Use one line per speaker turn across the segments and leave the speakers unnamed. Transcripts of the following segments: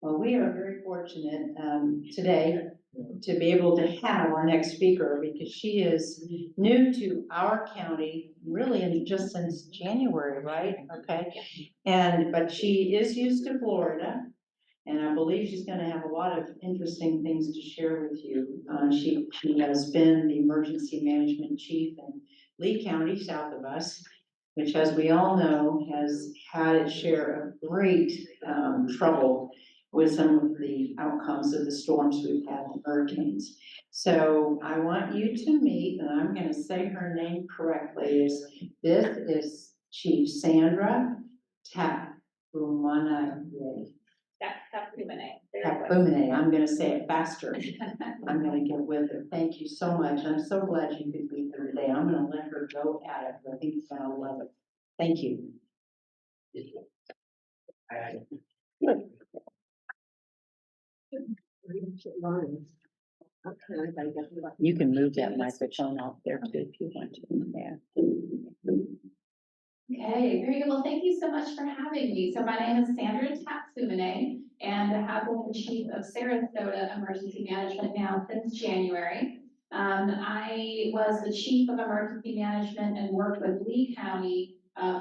Well, we are very fortunate today to be able to have our next speaker because she is new to our county, really just since January, right? Okay. But she is used to Florida, and I believe she's going to have a lot of interesting things to share with you. She has been the emergency management chief in Lee County, south of us, which, as we all know, has had its share of great trouble with some of the outcomes of the storms we've had, the hurricanes. So I want you to meet, and I'm going to say her name correctly, this is Chief Sandra Tapfumaneyl. Tapfumaneyi. I'm going to say it faster. I'm going to get with it. Thank you so much. I'm so glad you could be here today. I'm going to let her go at it. I think you're going to love it. Thank you. You can move that microphone off there too if you want to.
Yeah. Okay, very good. Well, thank you so much for having me. So my name is Sandra Tapfumaneyl, and I have been the chief of Sarasota Emergency Management now since January. I was the chief of emergency management and worked with Lee County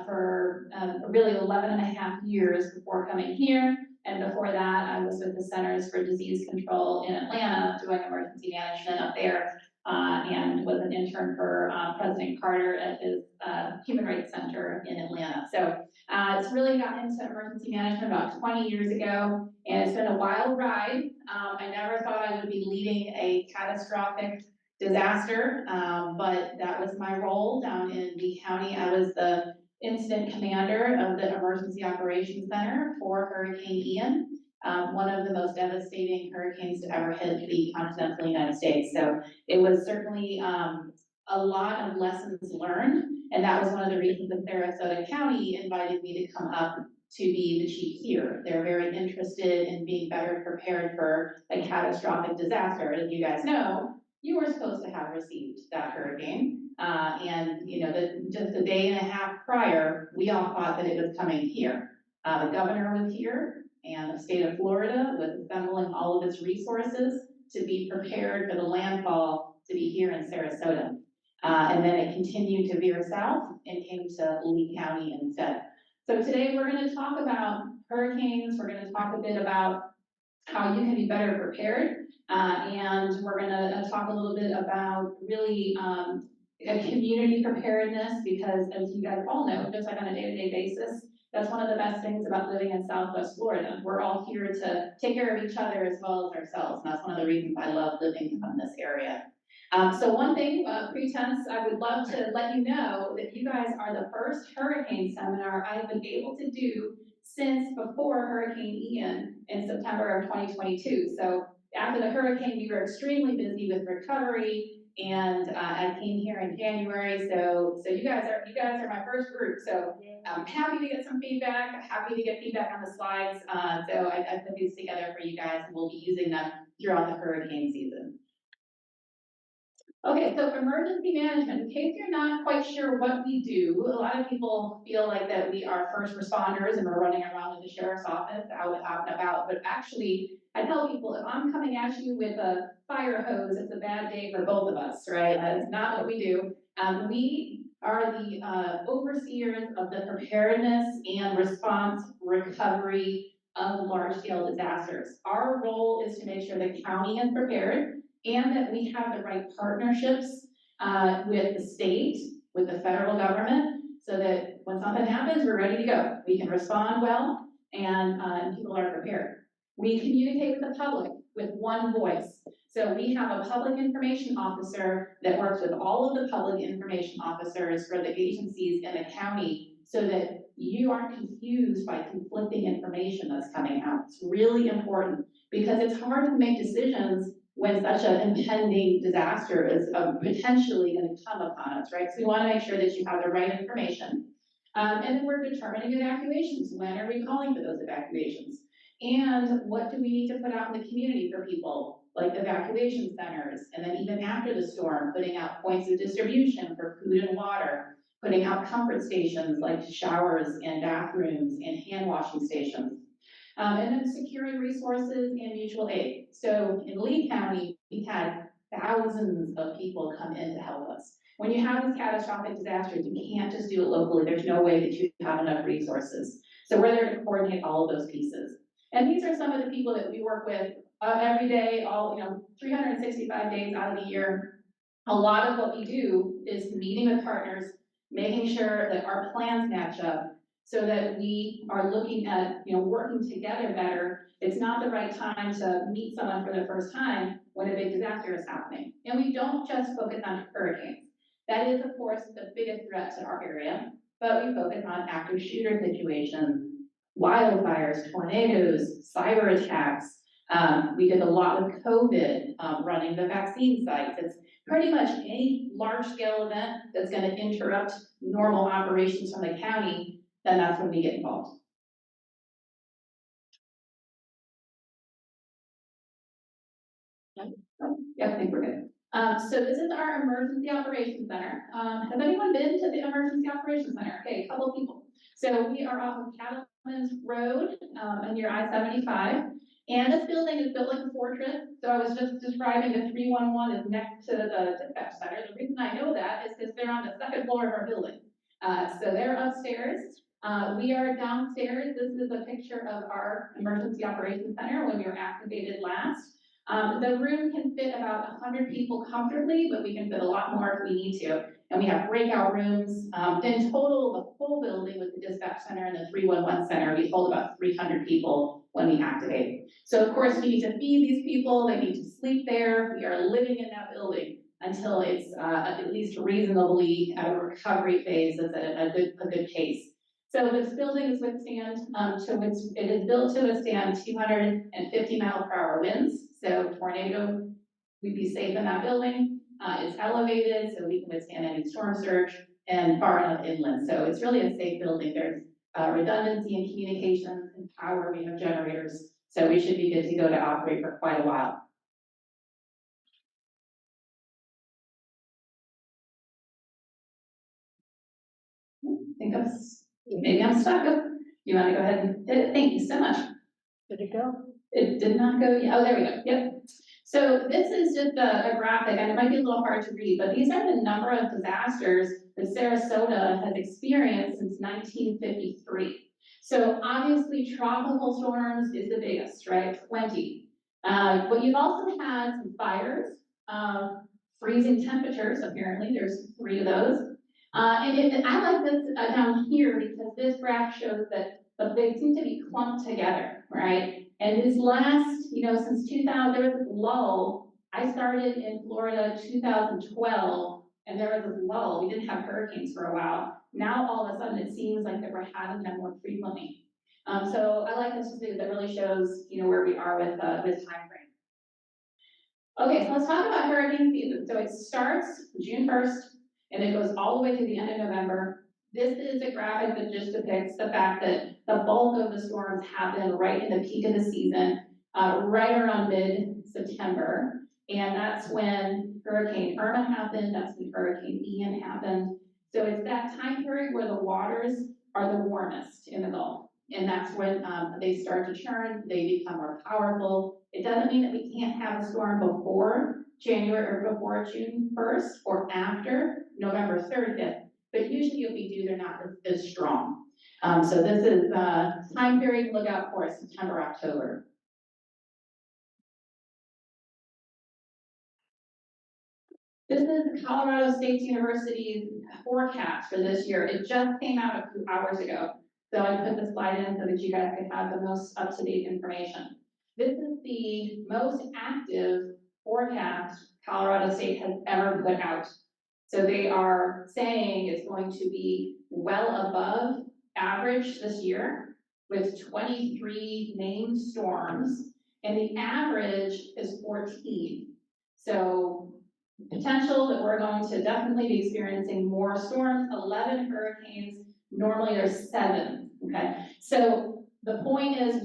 for really 11 and a half years before coming here. And before that, I was with the Centers for Disease Control in Atlanta doing emergency management up there, and was an intern for President Carter at his Human Rights Center in Atlanta. So it's really gotten into emergency management about 20 years ago, and it's been a wild ride. I never thought I would be leading a catastrophic disaster, but that was my role down in Lee County. I was the incident commander of the Emergency Operations Center for Hurricane Ian, one of the most devastating hurricanes to ever hit the continental United States. So it was certainly a lot of lessons learned, and that was one of the reasons that Sarasota County invited me to come up to be the chief here. They're very interested in being better prepared for a catastrophic disaster. As you guys know, you were supposed to have received that hurricane. And you know, just a day and a half prior, we all thought that it was coming here. The governor was here, and the state of Florida was assembling all of its resources to be prepared for the landfall to be here in Sarasota. And then it continued to veer south and came to Lee County instead. So today we're going to talk about hurricanes. We're going to talk a bit about how you can be better prepared. And we're going to talk a little bit about really a community preparedness, because as you guys all know, just like on a day-to-day basis, that's one of the best things about living in Southwest Florida. We're all here to take care of each other as well as ourselves. And that's one of the reasons I love living in this area. So one thing, pretense, I would love to let you know that you guys are the first hurricane seminar I've been able to do since before Hurricane Ian in September of 2022. So after the hurricane, we were extremely busy with recovery, and I came here in January. So you guys are my first group. So I'm happy to get some feedback. Happy to get feedback on the slides. So I put these together for you guys, and we'll be using them throughout the hurricane season. Okay, so emergency management, in case you're not quite sure what we do, a lot of people feel like that we are first responders and we're running around in the sheriff's office out and about, but actually, I tell people, if I'm coming at you with a fire hose, it's a bad day for both of us, right? That's not what we do. We are the overseers of the preparedness and response recovery of large-scale disasters. Our role is to make sure the county is prepared, and that we have the right partnerships with the state, with the federal government, so that when something happens, we're ready to go. We can respond well, and people are prepared. We communicate with the public with one voice. So we have a public information officer that works with all of the public information officers for the agencies in the county, so that you aren't confused by conflicting information that's coming out. It's really important, because it's hard to make decisions when such an impending disaster is potentially going to come upon us, right? So we want to make sure that you have the right information. And then we're determining evacuations. When are we calling for those evacuations? And what do we need to put out in the community for people, like evacuation centers, and then even after the storm, putting out points of distribution for food and water, putting out comfort stations like showers and bathrooms and hand washing stations. And then securing resources and mutual aid. So in Lee County, we had thousands of people come in to help us. When you have these catastrophic disasters, you can't just do it locally. There's no way that you have enough resources. So we're there to coordinate all of those pieces. And these are some of the people that we work with every day, 365 days out of the year. A lot of what we do is meeting with partners, making sure that our plans match up so that we are looking at, working together better. It's not the right time to meet someone for the first time when a big disaster is happening. And we don't just focus on hurricanes. That is, of course, the biggest threat to our area, but we focus on active shooter situations, wildfires, tornadoes, cyber attacks. We did a lot with COVID, running the vaccine sites. It's pretty much any large-scale event that's going to interrupt normal operations from the county, then that's when we get involved. Yeah, I think we're good. So this is our Emergency Operations Center. Has anyone been to the Emergency Operations Center? Okay, a couple people. So we are off of Cattleman's Road, near I-75. And this building is built like a fortress. So I was just describing the 311 is next to the dispatch center. The reason I know that is because they're on the second floor of our building. So they're upstairs. We are downstairs. This is a picture of our Emergency Operations Center when we were activated last. The room can fit about 100 people comfortably, but we can fit a lot more if we need to. And we have breakout rooms. In total, the whole building with the dispatch center and the 311 center, we hold about 300 people when we activate. So of course, we need to feed these people. They need to sleep there. We are living in that building until it's at least reasonably at a recovery phase. That's a good case. So this building is it is built to withstand 250 mile/hour winds. So tornado, we'd be safe in that building. It's elevated, so we can withstand any storm surge and far enough inland. So it's really a safe building. There's redundancy in communications and power. We have generators, so we should be good to go to operate for quite a while. Maybe I'm stuck. You want to go ahead and hit it? Thank you so much.
Did it go?
It did not go yet. Oh, there we go. Yep. So this is just a graphic, and it might be a little hard to read, but these are the number of disasters that Sarasota has experienced since 1953. So obviously tropical storms is the biggest, right? 20. But you've also had some fires, freezing temperatures, apparently there's 3 of those. And I like this down here because this graph shows that they seem to be clumped together, right? And this last, since 2000, there was this lull. I started in Florida 2012, and there was this lull. We didn't have hurricanes for a while. Now all of a sudden it seems like that we're having them more frequently. So I like this because that really shows, where we are with time frame. Okay, so let's talk about hurricane season. So it starts June 1st, and it goes all the way to the end of November. This is a graphic that just depicts the fact that the bulk of the storms happen right in the peak of the season, right around mid-September. And that's when Hurricane Irma happened, that's when Hurricane Ian happened. So it's that time period where the waters are the warmest in the Gulf. And that's when they start to churn, they become more powerful. It doesn't mean that we can't have a storm before January or before June 1st or after November 30th. But usually if we do, they're not as strong. So this is time period to look out for September, October. This is Colorado State University's forecast for this year. It just came out a few hours ago. So I put the slide in so that you guys could have the most up-to-date information. This is the most active forecast Colorado State has ever put out. So they are saying it's going to be well above average this year with 23 named storms, and the average is 14. So potential that we're going to definitely be experiencing more storms, 11 hurricanes, normally there's 7, okay? So the point is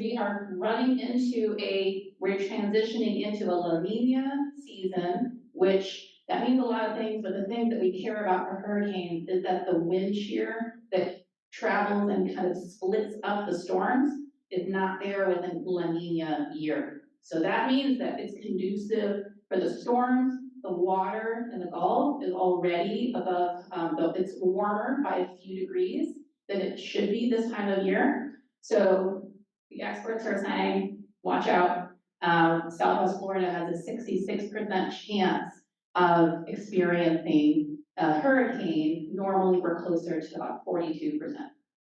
we're transitioning into a La Nina season, which that means a lot of things, but the thing that we care about for hurricanes is that the wind shear that travels and kind of splits up the storms is not there with a La Nina year. So that means that it's conducive for the storms. The water in the Gulf is already above, it's warmer by a few degrees than it should be this time of year. So the experts are saying, watch out. Southwest Florida has a 66% chance of experiencing a hurricane. Normally we're closer to about 42%.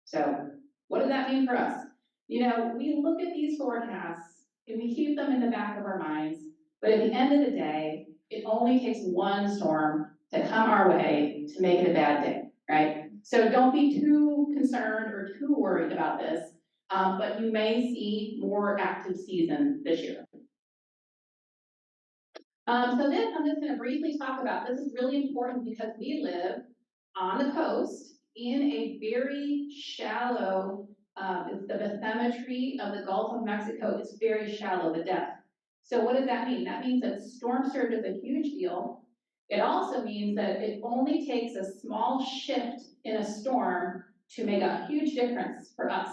So what does that mean for us? You know, we look at these forecasts and we keep them in the back of our minds, but at the end of the day, it only takes one storm to come our way to make it a bad day, right? So don't be too concerned or too worried about this, but you may see more active season this year. So this, I'm just gonna briefly talk about, this is really important because we live on the coast in a very shallow, it's the bathymetry of the Gulf of Mexico is very shallow, the depth. So what does that mean? That means that storm surge is a huge deal. It also means that it only takes a small shift in a storm to make a huge difference for us.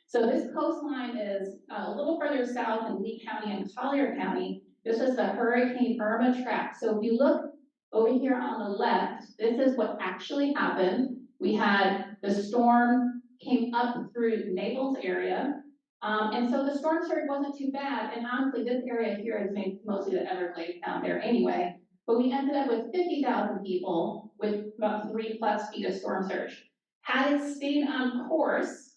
So this coastline is a little further south in Lee County and Collier County. This is the Hurricane Irma track. So if you look over here on the left, this is what actually happened. We had the storm came up through the Naples area. And so the storm surge wasn't too bad. And honestly, this area here is mostly the Everglades down there anyway. But we ended up with 50,000 people with about 3+ feet of storm surge. Had it stayed on course,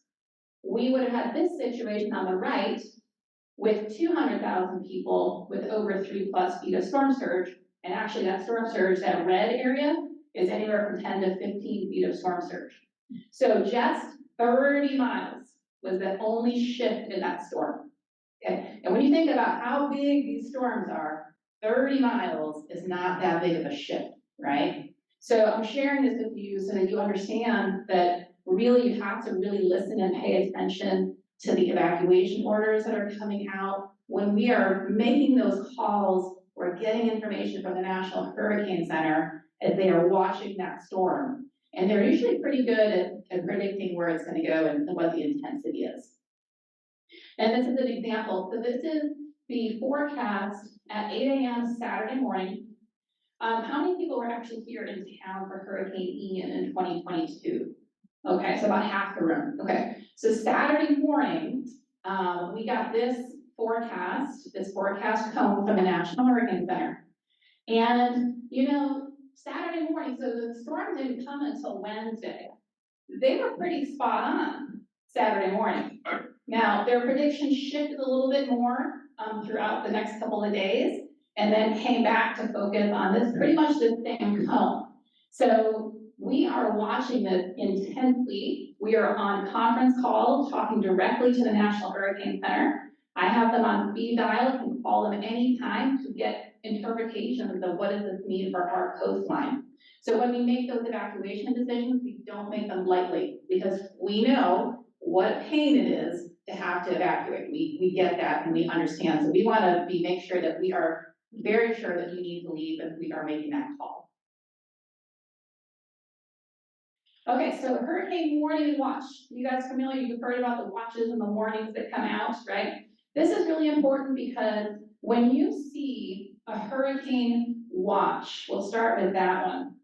we would have had this situation on the right with 200,000 people with over 3+ feet of storm surge. And actually that storm surge, that red area, is anywhere from 10 to 15 feet of storm surge. So just 30 miles was the only shift in that storm. Okay, and when you think about how big these storms are, 30 miles is not that big of a shift, right? So I'm sharing this with you so that you understand that really you have to really listen and pay attention to the evacuation orders that are coming out. When we are making those calls, we're getting information from the National Hurricane Center as they are watching that storm. And they're usually pretty good at predicting where it's going to go and what the intensity is. And this is an example. So this is the forecast at 8 a.m. Saturday morning. How many people were actually here in town for Hurricane Ian in 2022? Okay, so about half the room. Okay, so Saturday morning, we got this forecast cone from the National Hurricane Center. And, you know, Saturday morning, so the storm didn't come until Wednesday. They were pretty spot on Saturday morning. Now, their predictions shifted a little bit more throughout the next couple of days, and then came back to focus on this pretty much the same cone. So we are watching this intensely. We are on conference call, talking directly to the National Hurricane Center. I have them on speed dial, can call them anytime to get interpretations of what does this mean for our coastline. So when we make those evacuation decisions, we don't make them lightly because we know what pain it is to have to evacuate. We get that and we understand. So we want to make sure that we are very sure that you need to leave if we are making that call. Okay, so hurricane warning and watch. You guys familiar? You've heard about the watches and the warnings that come out, right? This is really important because when you see a hurricane watch, we'll start with that one.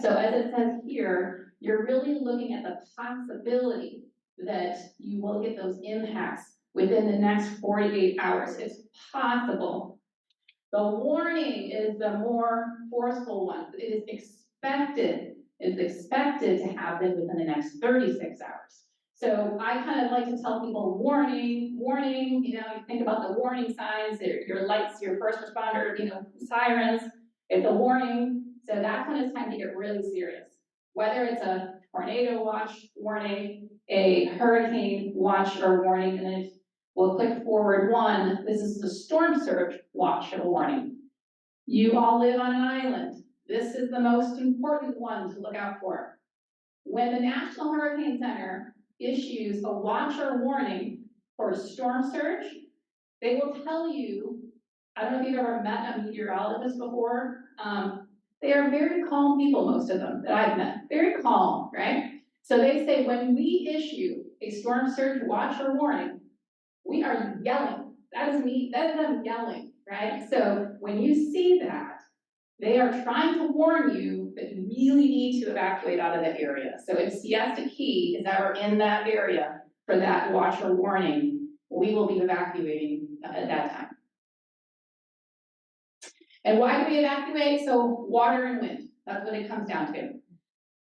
So as it says here, you're really looking at the possibility that you will get those impacts within the next 48 hours. It's possible. The warning is the more forceful one. It is expected to happen within the next 36 hours. So I kind of like to tell people warning, you know, you think about the warning signs, your lights, your first responder, you know, sirens, it's a warning. So that's when it's time to get really serious. Whether it's a tornado watch warning, a hurricane watch or warning, and then we'll click forward one, this is the storm surge watch or warning. You all live on an island. This is the most important one to look out for. When the National Hurricane Center issues a watch or warning for a storm surge, they will tell you, I don't know if you've ever met a meteorologist before, they are very calm people, most of them that I've met, very calm, right? So they say when we issue a storm surge watch or warning, we are yelling. That is me, that is them yelling, right? So when you see that, they are trying to warn you that you really need to evacuate out of that area. So if Siesta Key is ever in that area for that watch or warning, we will be evacuating at that time. And why do we evacuate? So water and wind, that's what it comes down to.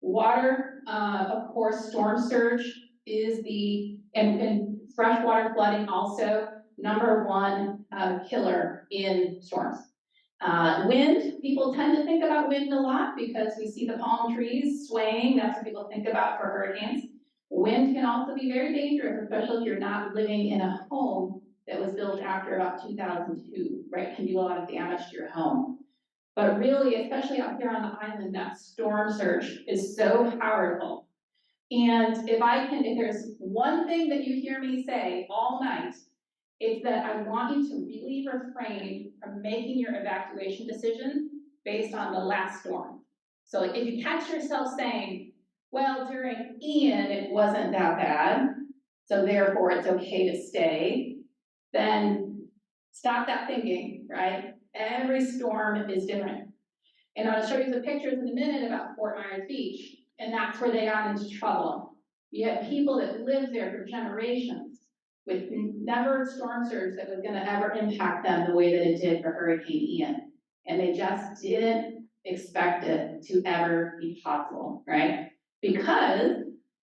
Water, of course, storm surge is and freshwater flooding also, #1 killer in storms. Wind, people tend to think about wind a lot because we see the palm trees swaying, that's what people think about for hurricanes. Wind can also be very dangerous, especially if you're not living in a home that was built after about 2002, right? Can do a lot of damage to your home. But really, especially out here on the island, that storm surge is so powerful. And if there's one thing that you hear me say all night, it's that I want you to really refrain from making your evacuation decision based on the last storm. So like if you catch yourself saying, well, during Ian, it wasn't that bad, so therefore it's okay to stay, then stop that thinking, right? Every storm is different. And I'll show you the pictures in a minute about Fort Myers Beach, and that's where they got into trouble. You had people that lived there for generations with never storm surge that was gonna ever impact them the way that it did for Hurricane Ian. And they just didn't expect it to ever be possible, right? Because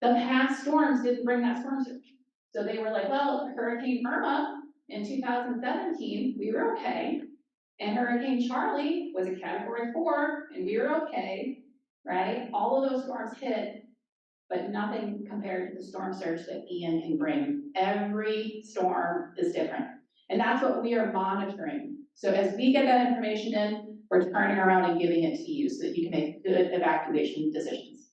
the past storms didn't bring that storm surge. So they were like, well, Hurricane Irma in 2017, we were okay. And Hurricane Charlie was a Category 4, and we were okay, right? All of those storms hit, but nothing compared to the storm surge that Ian can bring. Every storm is different. And that's what we are monitoring. So as we get that information in, we're turning around and giving it to you so that you can make good evacuation decisions.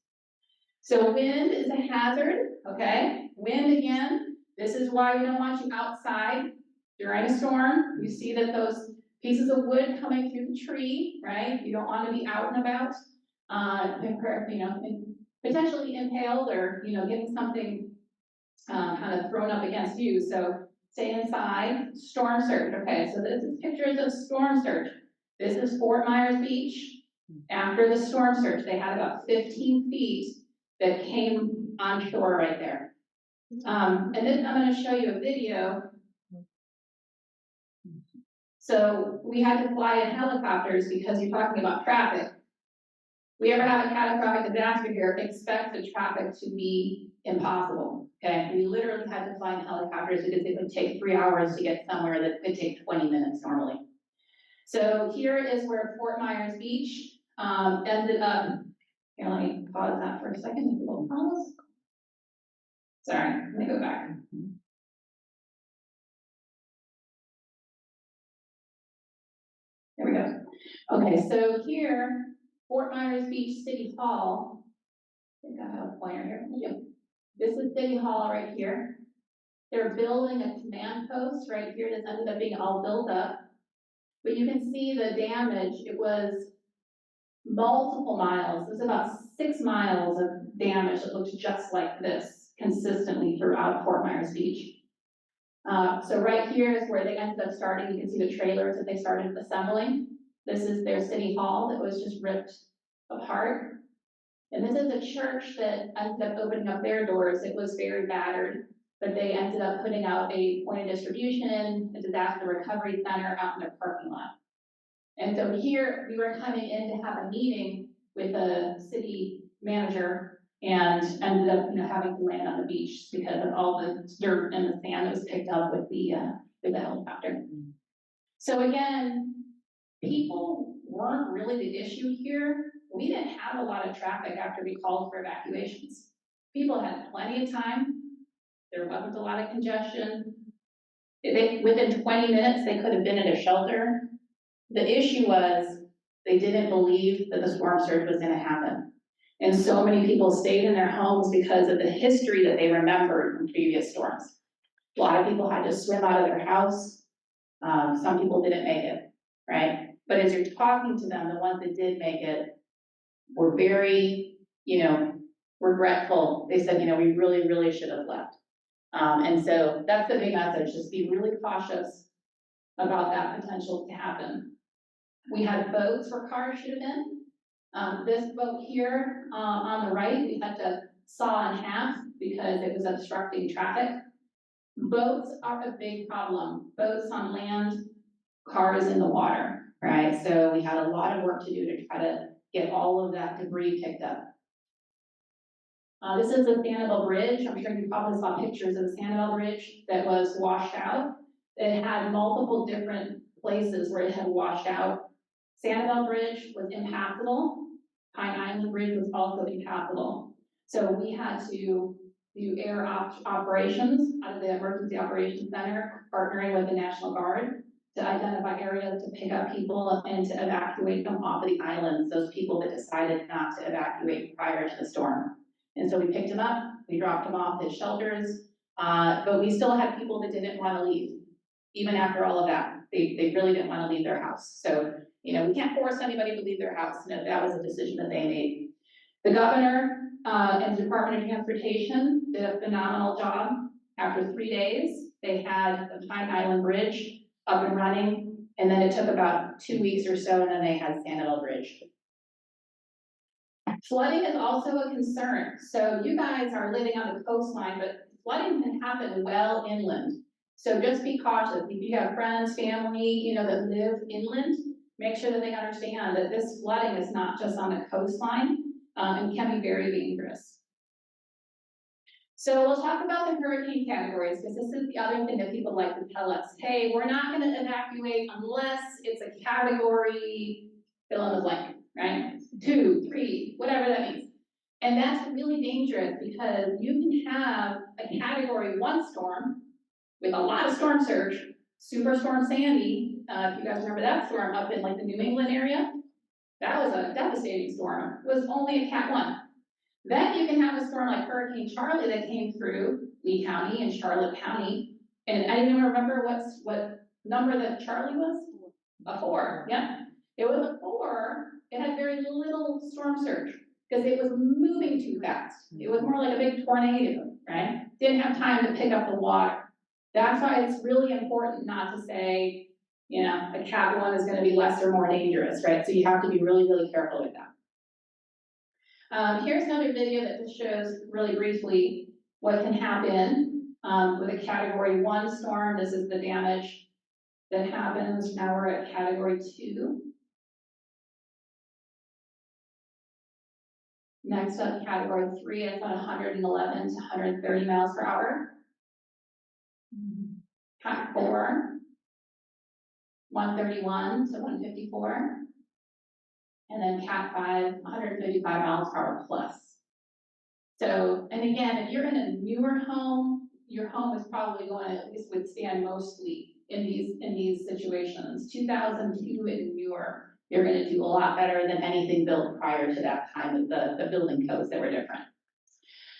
So wind is a hazard, okay? Wind again, this is why we don't want you outside during a storm. You see that those pieces of wood coming through the tree, right? You don't want to be out and about, potentially impaled or, getting something kind of thrown up against you. So stay inside. Storm surge. Okay, so this is pictures of storm surge. This is Fort Myers Beach. After the storm surge, they had about 15 feet that came on shore right there. And then I'm going to show you a video. So we had to fly in helicopters because you're talking about traffic. We ever have a catastrophic disaster here, expect the traffic to be impossible, okay? We literally had to fly in helicopters because it would take 3 hours to get somewhere that could take 20 minutes normally. So here is where Fort Myers Beach ended up. Here, let me pause that for a second. If you'll pause. Sorry, let me go back. There we go. Okay, so here, Fort Myers Beach City Hall. I think I have a pointer here. Yep. This is City Hall right here. They're building a command post right here that's ended up being all built up. But you can see the damage. It was multiple miles. It was about 6 miles of damage that looked just like this consistently throughout Fort Myers Beach. So right here is where they ended up starting. You can see the trailers that they started assembling. This is their city hall that was just ripped apart. And this is a church that ended up opening up their doors. It was very battered, but they ended up putting out a point of distribution, a disaster recovery center out in their parking lot. And so here we were coming in to have a meeting with the city manager and ended up, having to land on the beach because of all the dirt and the sand that was picked up with the helicopter. So again, people weren't really the issue here. We didn't have a lot of traffic after we called for evacuations. People had plenty of time. There wasn't a lot of congestion. Within 20 minutes, they could have been in a shelter. The issue was they didn't believe that the storm surge was going to happen. And so many people stayed in their homes because of the history that they remembered from previous storms. A lot of people had to swim out of their house. Some people didn't make it, right? But as you're talking to them, the ones that did make it were very, regretful. They said, we really, really should have left. And so that's the big message, just be really cautious about that potential to happen. We had boats where cars should have been. This boat here on the right, we had to saw in half because it was obstructing traffic. Boats are a big problem. Boats on land, cars in the water, right? So we had a lot of work to do to try to get all of that debris picked up. This is the Sanibel Bridge. I'm sure you probably saw pictures of the Sanibel Bridge that was washed out. It had multiple different places where it had washed out. Sanibel Bridge was impassable. Pine Island Bridge was also impassable. So we had to do air operations out of the Emergency Operations Center, partnering with the National Guard to identify areas to pick up people and to evacuate them off of the islands, those people that decided not to evacuate prior to the storm. And so we picked them up, we dropped them off at shelters, but we still had people that didn't want to leave. Even after all of that, they really didn't want to leave their house. So, you know, we can't force anybody to leave their house. No, that was a decision that they made. The governor and the Department of Transportation did a phenomenal job. After 3 days, they had the Pine Island Bridge up and running, and then it took about 2 weeks or so, and then they had Sanibel Bridge. Flooding is also a concern. So you guys are living on the coastline, but flooding can happen well inland. So just be cautious. If you have friends, family, you know, that live inland, make sure that they understand that this flooding is not just on the coastline and can be very dangerous. So we'll talk about the hurricane categories, because this is the other thing that people like to tell us. Hey, we're not going to evacuate unless it's a category, fill in the blank, right? 2, 3, whatever that means. And that's really dangerous because you can have a category 1 storm with a lot of storm surge, Superstorm Sandy, if you guys remember that storm up in like the New England area, that was a devastating storm. It was only a Cat 1. Then you can have a storm like Hurricane Charlie that came through Lee County and Charlotte County. And anyone remember what number that Charlie was? A 4, yeah. It was a 4, it had very little storm surge because it was moving too fast. It was more like a big tornado, right? Didn't have time to pick up the water. That's why it's really important not to say, you know, a Cat 1 is going to be less or more dangerous, right? So you have to be really, really careful with that. Here's another video that just shows really briefly what can happen with a category 1 storm. This is the damage that happens. Now we're at category 2. Next up, category 3, it's at 111 to 130 miles per hour. Cat 4, 131 to 154. And then Cat 5, 155 miles per hour plus. So, and again, if you're in a newer home, your home is probably going to at least withstand mostly in these situations. 2002 and newer, you're going to do a lot better than anything built prior to that time with the building codes that were different.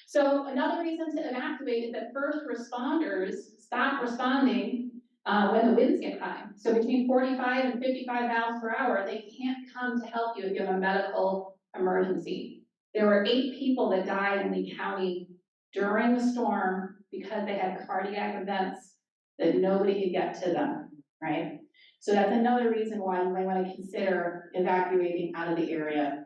So another reason to evacuate is that first responders stop responding when the winds get high. So between 45 and 55 miles per hour, they can't come to help you if you have a medical emergency. There were 8 people that died in Lee County during the storm because they had cardiac events that nobody could get to them, right? So that's another reason why you might want to consider evacuating out of the area.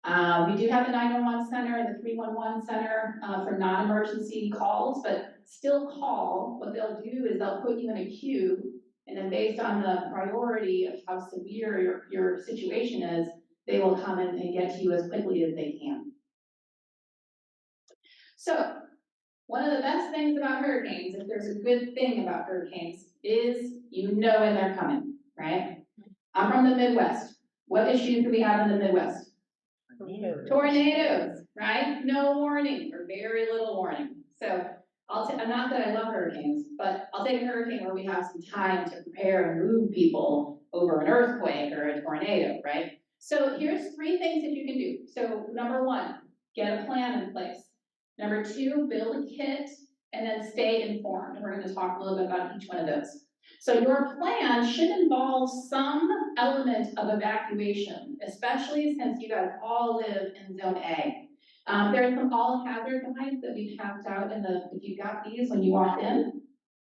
We do have the 911 center and the 311 center for non-emergency calls, but still call. What they'll do is they'll put you in a queue, and then based on the priority of how severe your situation is, they will come in and get to you as quickly as they can. So, one of the best things about hurricanes, if there's a good thing about hurricanes, is you know when they're coming, right? I'm from the Midwest. What issues do we have in the Midwest? Tornadoes, right? No warning or very little warning. So not that I love hurricanes, but I'll take a hurricane where we have some time to prepare and move people over an earthquake or a tornado, right? So here's 3 things that you can do. So number 1, get a plan in place. Number 2, build a kit and then stay informed. And we're going to talk a little bit about each one of those. So your plan should involve some element of evacuation, especially since you guys all live in Zone A. There are some all hazard guides that we passed out if you got these when you walked in,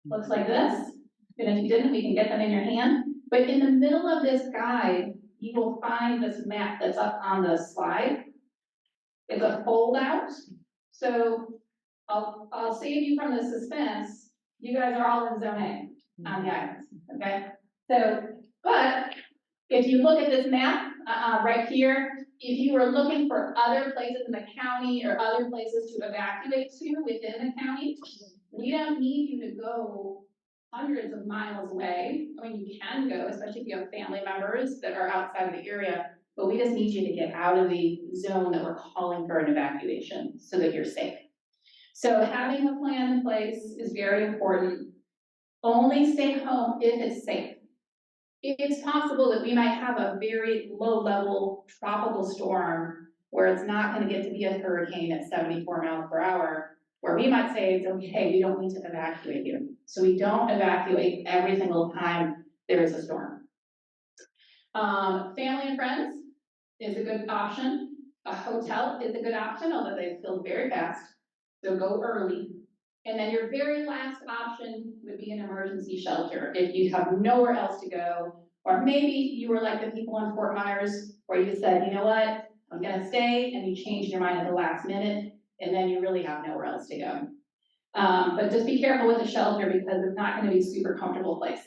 looks like this. And if you didn't, we can get them in your hand. But in the middle of this guide, you will find this map that's up on the slide. It's a fold out. So I'll save you from the suspense. You guys are all in zone A on the islands, okay? So, but if you look at this map right here, if you were looking for other places in the county or other places to evacuate to within the county, we don't need you to go hundreds of miles away. I mean, you can go, especially if you have family members that are outside of the area, but we just need you to get out of the zone that we're calling for an evacuation so that you're safe. So having a plan in place is very important. Only stay home if it's safe. It's possible that we might have a very low-level tropical storm where it's not going to get to be a hurricane at 74 miles per hour, where we might say it's okay, we don't need to evacuate you. So we don't evacuate every single time there is a storm. Family and friends is a good option. A hotel is a good option, although they fill very fast. So go early. And then your very last option would be an emergency shelter if you have nowhere else to go. Or maybe you were like the people in Fort Myers where you said, you know what, I'm gonna stay, and you changed your mind at the last minute, and then you really have nowhere else to go. But just be careful with the shelter because it's not gonna be a super comfortable place.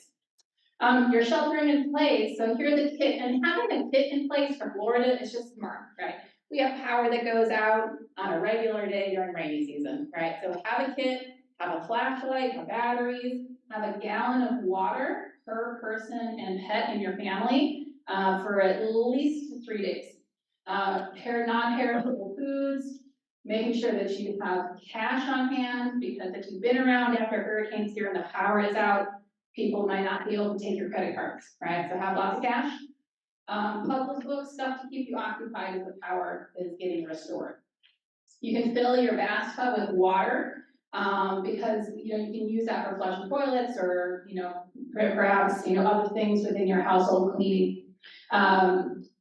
You're sheltering in place, so here's a kit, and having a kit in place for Florida is just smart, right? We have power that goes out on a regular day during rainy season, right? So have a kit, have a flashlight, have batteries, have a gallon of water per person and pet in your family for at least 3 days. Non-perishable foods, making sure that you have cash on hand, because if you've been around after hurricanes here and the power is out, people might not be able to take your credit cards, right? So have lots of cash. Puzzle books, stuff to keep you occupied as the power is getting restored. You can fill your bathtub with water because you can use that for flushing toilets or perhaps other things within your household cleaning.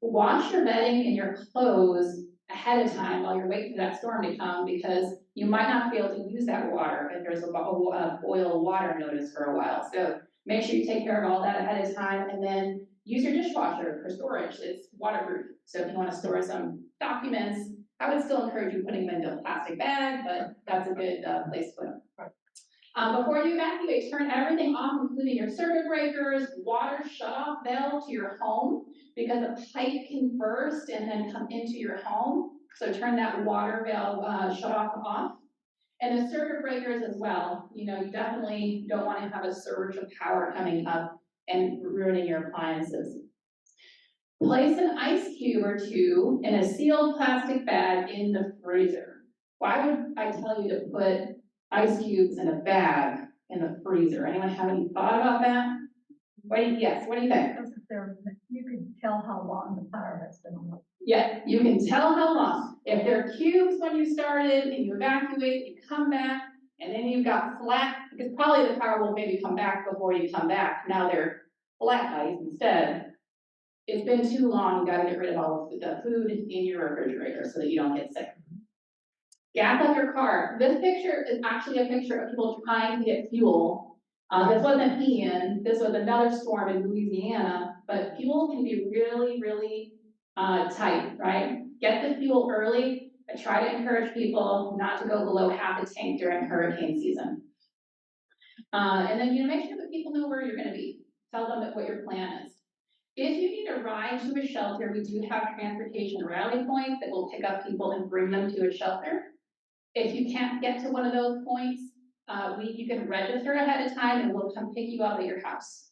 Wash your bedding and your clothes ahead of time while you're waiting for that storm to come, because you might not be able to use that water if there's a boil water notice for a while. So make sure you take care of all that ahead of time, and then use your dishwasher for storage. It's waterproof. So if you want to store some documents, I would still encourage you putting them into a plastic bag, but that's a good place to put them. Before you evacuate, turn everything off, including your circuit breakers, water shut-off valve to your home, because a pipe can burst and then come into your home. So turn that water valve shut-off. And the circuit breakers as well. You definitely don't want to have a surge of power coming up and ruining your appliances. Place an ice cube or two in a sealed plastic bag in the freezer. Why would I tell you to put ice cubes in a bag in the freezer? Anyone have any thought about that? What do you think?
Because you can tell how long the power has been on.
Yeah, you can tell how long. If they're cubes when you started and you evacuate, you come back, and then you've got flat, because probably the power will maybe come back before you come back. Now they're flat ice instead. It's been too long, you gotta get rid of all of the food in your refrigerator so that you don't get sick. Gas up your car. This picture is actually a picture of people trying to get fuel. This wasn't Ian, this was another storm in Louisiana, but fuel can be really, really tight, right? Get the fuel early. I try to encourage people not to go below half a tank during hurricane season. And then make sure that people know where you're gonna be. Tell them what your plan is. If you need a ride to a shelter, we do have transportation rally points that will pick up people and bring them to a shelter. If you can't get to one of those points, you can register ahead of time and we'll come pick you up at your house.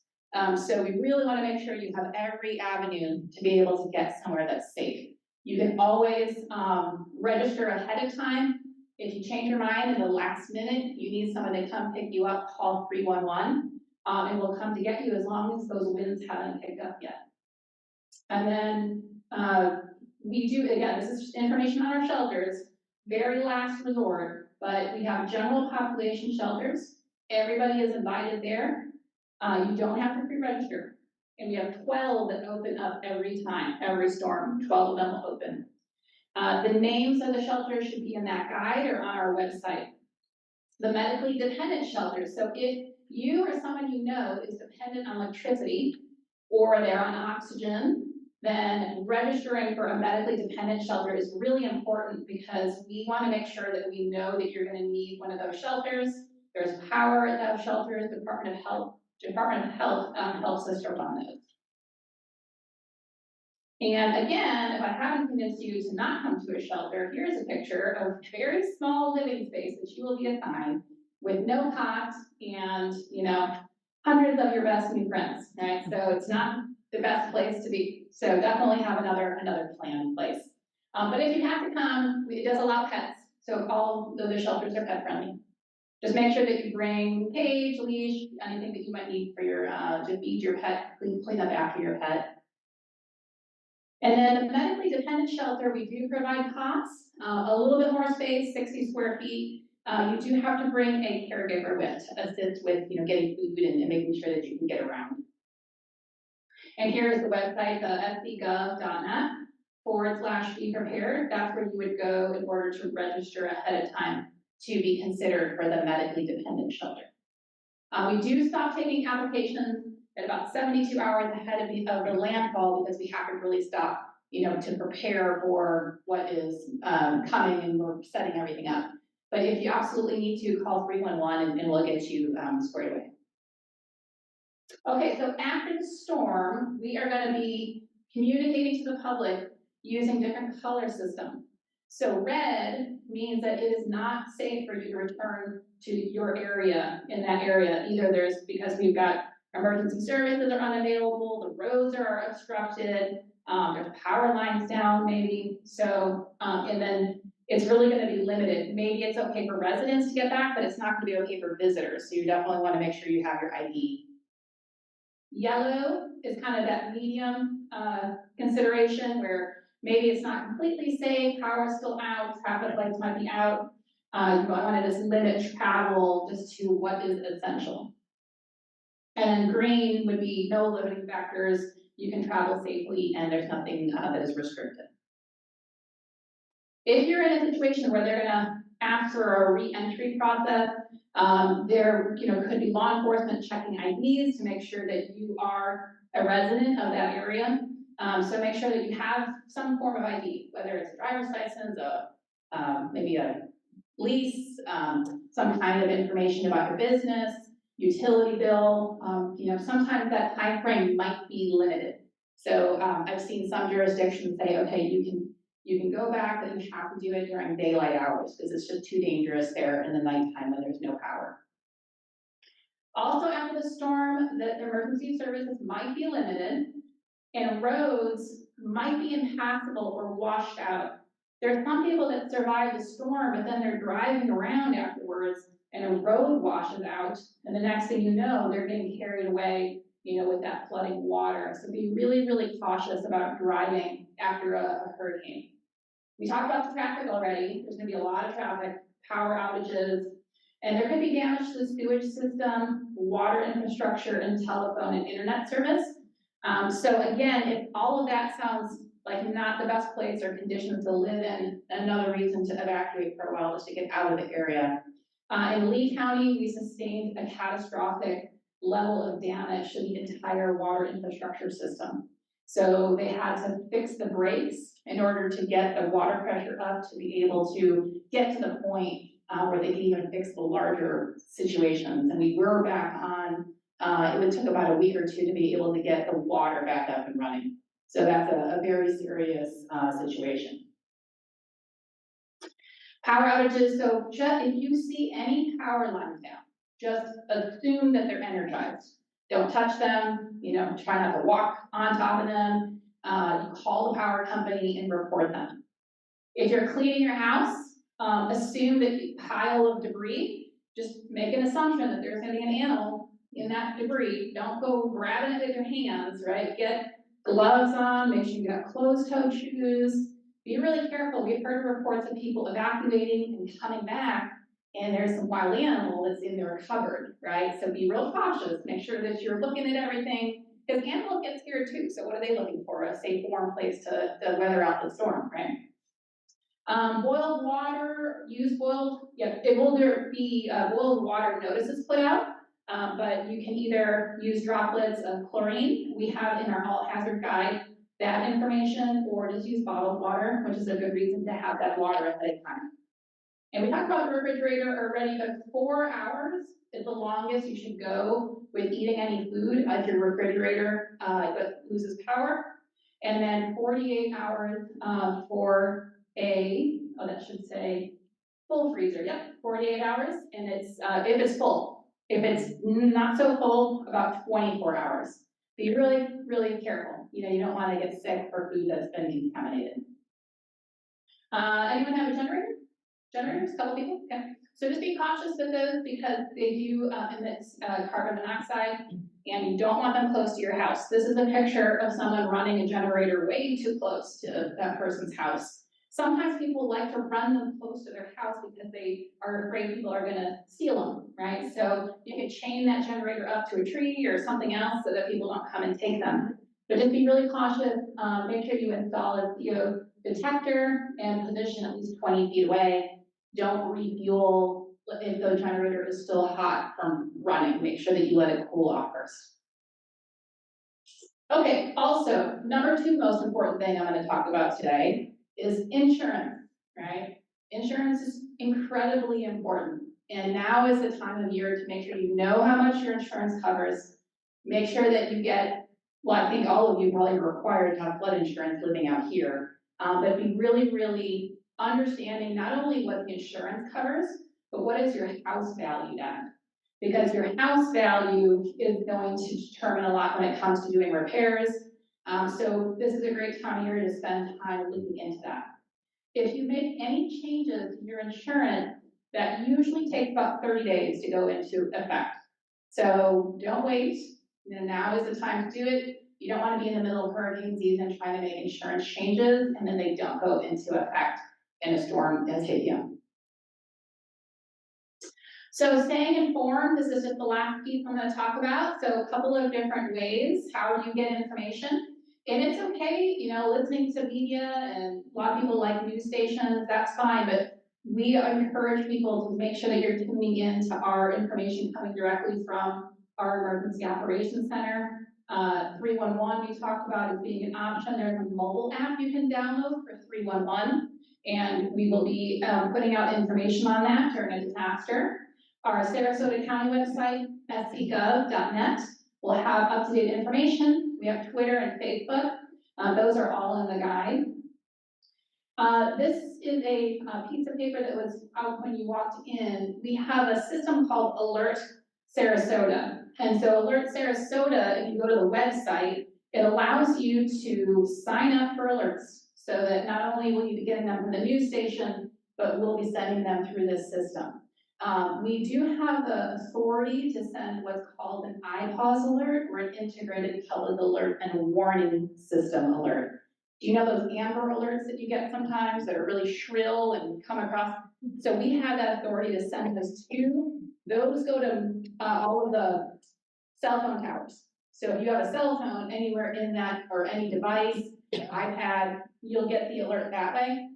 So we really want to make sure you have every avenue to be able to get somewhere that's safe. You can always register ahead of time. If you change your mind in the last minute, you need someone to come pick you up, call 311. And we'll come to get you as long as those winds haven't picked up yet. And then we do, again, this is information on our shelters, very last resort, but we have general population shelters. Everybody is invited there. You don't have to pre-register. And we have 12 that open up every time, every storm, 12 of them will open. The names of the shelters should be in that guide or on our website. The medically dependent shelters. So if you or someone you know is dependent on electricity or they're on oxygen, then registering for a medically dependent shelter is really important because we want to make sure that we know that you're going to need one of those shelters. There's power at those shelters. Department of Health helps us to run those. And again, if I haven't convinced you to not come to a shelter, here's a picture of a very small living space that you will be assigned with no cots and, you know, hundreds of your best new friends, right? So it's not the best place to be. So definitely have another plan in place. But if you have to come, it does allow pets. So all of the shelters are pet friendly. Just make sure that you bring cage, leash, anything that you might need for your, to feed your pet, clean up after your pet. And then the medically dependent shelter, we do provide cots, a little bit more space, 60 square feet. You do have to bring a caregiver with to assist with, you know, getting food and making sure that you can get around. And here's the website, the SCGov.net/be prepared. That's where you would go in order to register ahead of time to be considered for the medically dependent shelter. We do stop taking applications at about 72 hours ahead of the landfall because we have to really stop, you know, to prepare for what is coming and we're setting everything up. But if you absolutely need to, call 311 and we'll get you squared away. Okay, so after the storm, we are going to be communicating to the public using different color systems. So red means that it is not safe for you to return to your area in that area. Either there's, because we've got emergency services are unavailable, the roads are obstructed, there's power lines down maybe. So, and then it's really going to be limited. Maybe it's okay for residents to get back, but it's not going to be okay for visitors. So you definitely want to make sure you have your ID. Yellow is kind of that medium consideration where maybe it's not completely safe, power is still out, traffic lights might be out. You want to just limit travel just to what is essential. And green would be no limiting factors, you can travel safely and there's nothing that is restricted. If you're in a situation where they're gonna ask for a re-entry process, there could be law enforcement checking IDs to make sure that you are a resident of that area. So make sure that you have some form of ID, whether it's a driver's license, maybe a lease, some kind of information about your business, utility bill. Sometimes that time frame might be limited. So I've seen some jurisdictions say, okay, you can go back, but you have to do it during daylight hours because it's just too dangerous there in the nighttime when there's no power. Also after the storm, the emergency services might be limited and roads might be impassable or washed out. There's some people that survive the storm, but then they're driving around afterwards and a road washes out, and the next thing you know, they're getting carried away, with that flooding water. So be really, really cautious about driving after a hurricane. We talked about the traffic already. There's gonna be a lot of traffic, power outages, and there could be damage to the sewage system, water infrastructure, and telephone and internet service. So again, if all of that sounds like not the best place or conditions to live in, another reason to evacuate for a while is to get out of the area. In Lee County, we sustained a catastrophic level of damage to the entire water infrastructure system. So they had to fix the breaks in order to get the water pressure up to be able to get to the point where they can even fix the larger situations. And we were back on, it took about a week or two to be able to get the water back up and running. So that's a very serious situation. Power outages, so just if you see any power lines down, just assume that they're energized. Don't touch them, try not to walk on top of them. You call the power company and report them. If you're cleaning your house, assume that the pile of debris, just make an assumption that there's gonna be an animal in that debris. Don't go grabbing it with your hands, right? Get gloves on, make sure you got closed-toed shoes. Be really careful. We've heard reports of people evacuating and coming back, and there's some wild animal that's in their cupboard, right? So be real cautious. Make sure that you're looking at everything, because animals get scared too. So what are they looking for? A safe, warm place to weather out the storm, right? Boiled water, use boiled, it will there be boiled water notices put out, but you can either use droplets of chlorine, we have in our all hazard guide that information, or just use bottled water, which is a good reason to have that water at that time. And we talked about the refrigerator already, but 4 hours is the longest you should go with eating any food if your refrigerator loses power. And then 48 hours for that should say full freezer, 48 hours, and it's, if it's full. If it's not so full, about 24 hours. Be really, really careful. You don't want to get sick for food that's been contaminated. Anyone have a generator? Generators, a couple people, okay. So just be cautious with those because they do emit carbon monoxide, and you don't want them close to your house. This is a picture of someone running a generator way too close to that person's house. Sometimes people like to run them close to their house because they are afraid people are gonna steal them, right? So you can chain that generator up to a tree or something else so that people don't come and take them. But just be really cautious, make sure you install a CO detector and position at least 20 feet away. Don't refuel if the generator is still hot from running. Make sure that you let it cool off first. Okay, also, number 2 most important thing I'm going to talk about today is insurance, right? Insurance is incredibly important. And now is the time of year to make sure you know how much your insurance covers. Make sure that you get, well, I think all of you probably are required to have flood insurance living out here. But be really, really understanding not only what the insurance covers, but what is your house valued at? Because your house value is going to determine a lot when it comes to doing repairs. So this is a great time of year to spend time looking into that. If you make any changes to your insurance, that usually takes about 30 days to go into effect. So don't wait. Now is the time to do it. You don't want to be in the middle of hurricane season trying to make insurance changes and then they don't go into effect and a storm has hit you. So staying informed, this is just the last piece I'm going to talk about. So a couple of different ways, how you get information. And it's okay, listening to media, and a lot of people like news stations, that's fine, but we encourage people to make sure that you're tuning in to our information coming directly from our Emergency Operations Center. 311 we talked about as being an option. There's a mobile app you can download for 311, and we will be putting out information on that during a disaster. Our Sarasota County website, SCGov.net, will have up-to-date information. We have Twitter and Facebook. Those are all in the guide. This is a piece of paper that was out when you walked in. We have a system called Alert Sarasota. And so Alert Sarasota, if you go to the website, it allows you to sign up for alerts so that not only will you be getting them from the news station, but we'll be sending them through this system. We do have the authority to send what's called an IPAWS alert, or an integrated public alert and a warning system alert. Do you know those amber alerts that you get sometimes that are really shrill and come across? So we have that authority to send those to. Those go to all of the cell phone towers. So if you have a cell phone anywhere in that, or any device, iPad, you'll get the alert that way.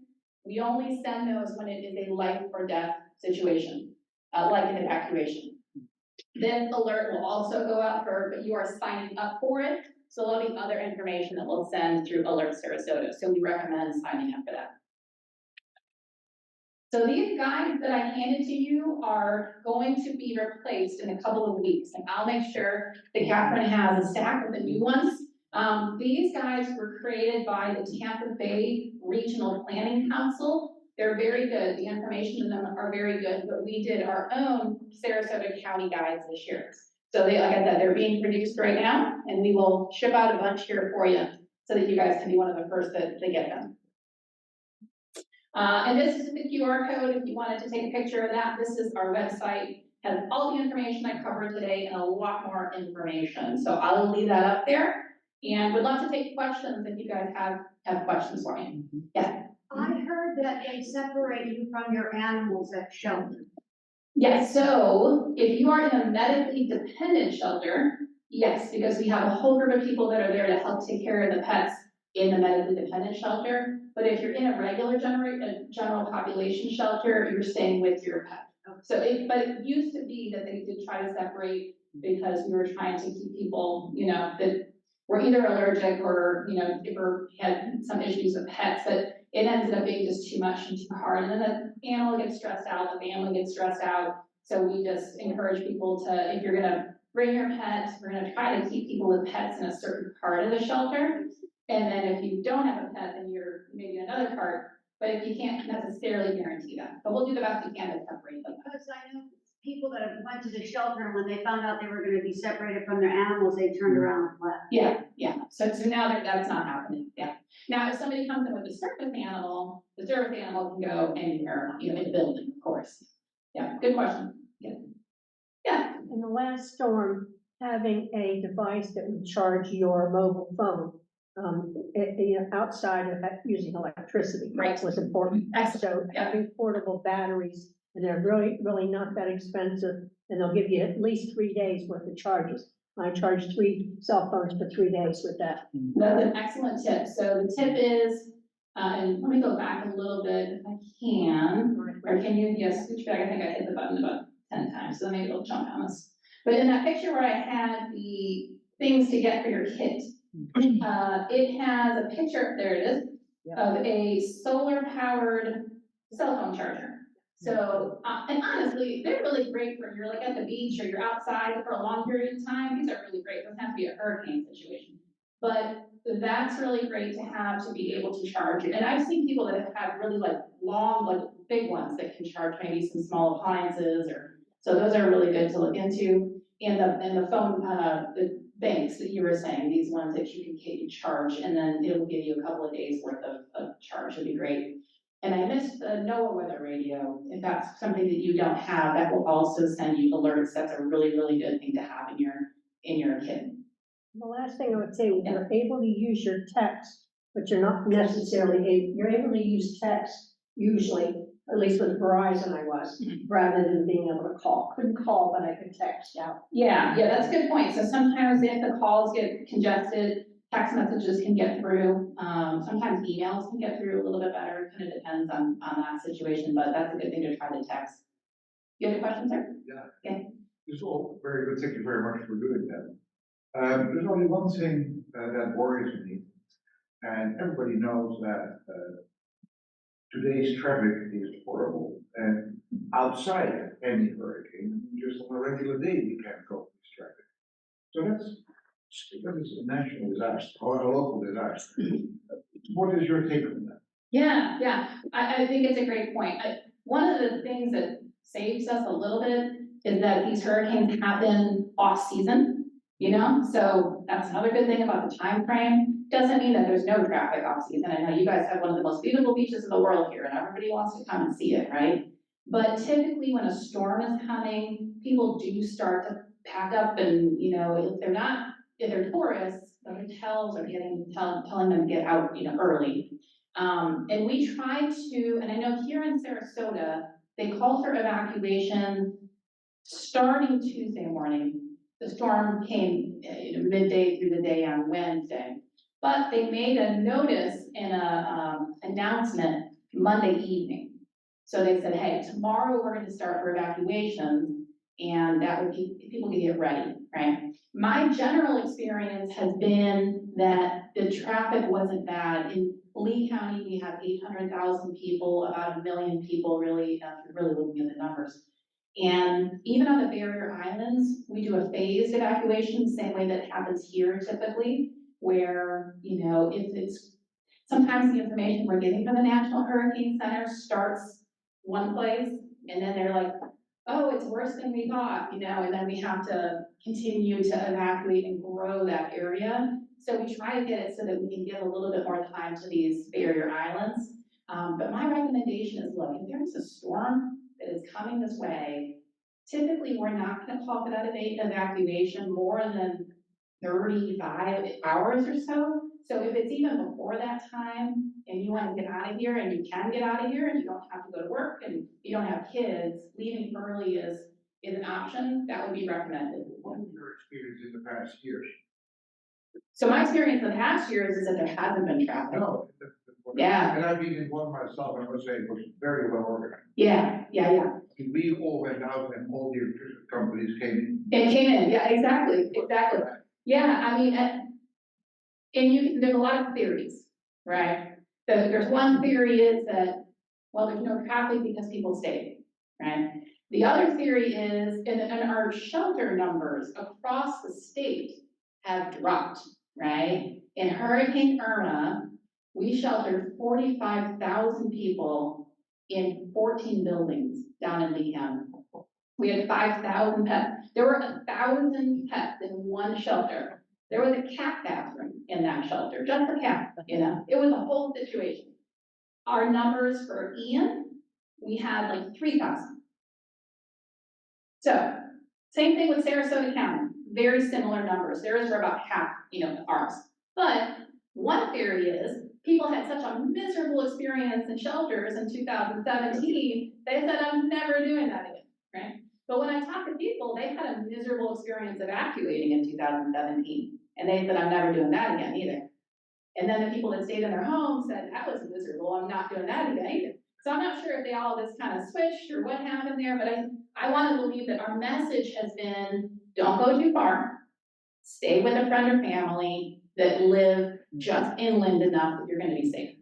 We only send those when it is a life or death situation, like an evacuation. This alert will also go out but you are signing up for it. So there'll be other information that we'll send through Alert Sarasota. So we recommend signing up for that. So these guides that I handed to you are going to be replaced in a couple of weeks. And I'll make sure that Catherine has a stack of the new ones. These guides were created by the Tampa Bay Regional Planning Council. They're very good. The information in them are very good, but we did our own Sarasota County guides this year. So like I said, they're being produced right now, and we will ship out a bunch here for you so that you guys can be one of the first to get them. And this is the QR code if you wanted to take a picture of that. This is our website, has all the information I covered today and a lot more information. So I'll leave that up there, and would love to take questions if you guys have questions for me. Yeah.
I heard that they separate you from your animals at shelter.
Yes, so if you are in a medically dependent shelter, yes, because we have a whole group of people that are there to help take care of the pets in the medically dependent shelter. But if you're in a regular general population shelter, you're staying with your pet. So but it used to be that they did try to separate because we were trying to keep people, you know, that were either allergic or, you know, or had some issues with pets, but it ended up being just too much and too hard. And then the animal gets stressed out, the family gets stressed out. So we just encourage people to, if you're gonna bring your pet, we're gonna try to keep people with pets in a certain part of the shelter. And then if you don't have a pet, then you're maybe in another part, but if you can't necessarily guarantee that, but we'll do the best we can to separate them.
Because I know people that went to the shelter and when they found out they were gonna be separated from their animals, they turned around and left.
Yeah, so now that's not happening, yeah. Now, if somebody comes in with a service animal, the service animal can go anywhere, you know, in the building, of course. Yeah, good question, yeah. Yeah,
In the last storm, having a device that would charge your mobile phone, you know, outside of that using electricity.
Right.
Was important.
Excellent,
So
yeah.
having portable batteries, and they're really not that expensive, and they'll give you at least 3 days worth of charges. I charged 3 cell phones for 3 days with that.
That's an excellent tip. So the tip is, and let me go back a little bit if I can, or can you, yes, switch back, I think I hit the button about 10 times, so maybe it'll jump on us. But in that picture where I had the things to get for your kit, it has a picture, there it is, of a solar powered cell phone charger. So, and honestly, they're really great for, you're like at the beach or you're outside for a long period of time, these are really great, it doesn't have to be a hurricane situation. But that's really great to have, to be able to charge it. And I've seen people that have had really like long, like big ones that can charge maybe some small appliances or, so those are really good to look into. And the phone, the banks that you were saying, these ones that you can charge, and then it will give you a couple of days worth of charge, would be great. And I missed the NOAA weather radio. If that's something that you don't have, that will also send you alerts. That's a really, really good thing to have in your kit.
The last thing I would say, you're able to use your text, but you're not necessarily you're able to use text usually, at least with Verizon I was, rather than being able to call. Couldn't call, but I could text out.
Yeah, that's a good point. So sometimes if the calls get congested, text messages can get through. Sometimes emails can get through a little bit better. It kind of depends on that situation, but that's a good thing to try to text. You have a question, sir?
Yeah.
Okay.
It's all very good. Thank you very much for doing that. There's only one thing that worries me, and everybody knows that today's traffic is horrible, and outside of any hurricane, just on a regular day, we can't cope with this traffic. So that is a national disaster or a local disaster. What is your take on that?
Yeah, I think it's a great point. One of the things that saves us a little bit is that these hurricanes happen off season, you know? So that's another good thing about the time frame. Doesn't mean that there's no traffic off season. I know you guys have one of the most beautiful beaches in the world here and everybody wants to come and see it, right? But typically when a storm is coming, people do start to pack up and, you know, if they're tourists, the hotels are telling them to get out, you know, early. And we try to, and I know here in Sarasota, they call for evacuation starting Tuesday morning. The storm came midday through the day on Wednesday, but they made a notice in a announcement Monday evening. So they said, hey, tomorrow we're going to start for evacuation, and that would be, people can get ready, right? My general experience has been that the traffic wasn't bad. In Lee County, we have 800,000 people, about 1 million people really, really looking at the numbers. And even on the barrier islands, we do a phased evacuation, same way that happens here typically, where, you know, if it's, sometimes the information we're getting from the National Hurricane Center starts one place, and then they're like, oh, it's worse than we thought, you know, and then we have to continue to evacuate and grow that area. So we try to get it so that we can give a little bit more time to these barrier islands. But my recommendation is, look, if there's a storm that is coming this way, typically we're not gonna call for that evacuation more than 35 hours or so. So if it's even before that time and you want to get out of here and you can get out of here and you don't have to go to work and you don't have kids, leaving early is an option, that would be recommended.
What was your experience in the past years?
So my experience the past years is that there hasn't been traffic.
No.
Yeah.
And I've been in one myself, I must say, it was very well organized.
Yeah.
We all went out and all the electricity companies came.
It came in, yeah, exactly. Yeah, I mean, there's a lot of theories, right? There's one theory is that, well, there's no traffic because people stayed, right? The other theory is, and our shelter numbers across the state have dropped, right? In Hurricane Irma, we sheltered 45,000 people in 14 buildings down in Mgmt. We had 5,000 pets. There were 1,000 pets in one shelter. There was a cat bathroom in that shelter, just for cats, you know? It was a whole situation. Our numbers for Ian, we had like 3,000. So, same thing with Sarasota County, very similar numbers. Theirs were about half, ours. But one theory is people had such a miserable experience in shelters in 2017, they said, I'm never doing that again, right? But when I talk to people, they had a miserable experience evacuating in 2017, and they said, I'm never doing that again either. And then the people that stayed in their homes said, that was miserable, I'm not doing that again either. So I'm not sure if they all just kind of switched or what happened there, but I want to believe that our message has been, don't go too far, stay with a friend or family that live just inland enough that you're going to be safe.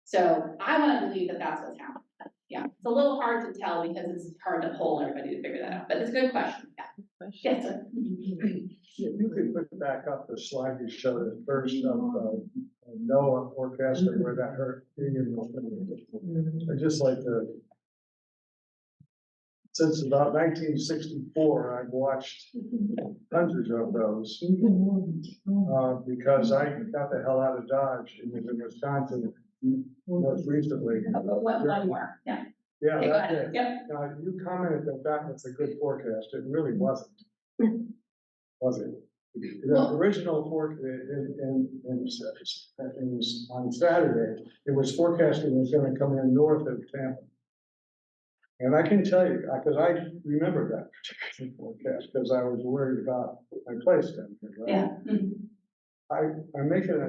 So I want to believe that that's what's happening. Yeah, it's a little hard to tell because it's hard to poll everybody to figure that out, but it's a good question. Yeah. Yes, sir.
If you could put back up the slide you showed at first of NOAA forecast and where that hurt. I'd just like to, since about 1964, I've watched hundreds of those because I got the hell out of Dodge and was in Wisconsin most recently.
One more, yeah.
Yeah,
Okay, go
that's
ahead.
it.
Yep.
You commented that that was a good forecast. It really wasn't. Was it? The original forecast on Saturday, it was forecasting was going to come in north of Tampa. And I can tell you, because I remember that particular forecast, because I was worried about my place down here, right?
Yeah.
I'm making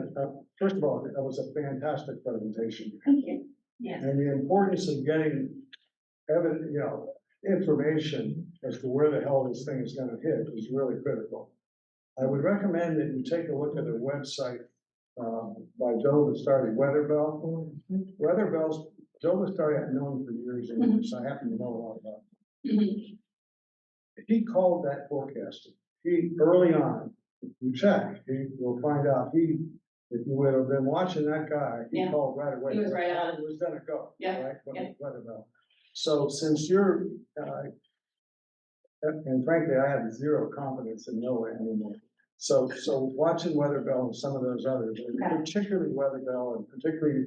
first of all, that was a fantastic presentation.
Thank you. Yes.
And the importance of getting information as to where the hell this thing is going to hit is really critical. I would recommend that you take a look at a website by Joe Listari, Weatherbell. Joe Listari I've known for years and years. I happen to know a lot about him. He called that forecasting. He early on, if you check, he will find out if you would have been watching that guy, he called right away.
He was right on.
It was gonna go.
Yeah.
Right, Weatherbell. So since you're, and frankly, I have zero confidence in NOAA anymore. So watching Weatherbell and some of those others, particularly Weatherbell and particularly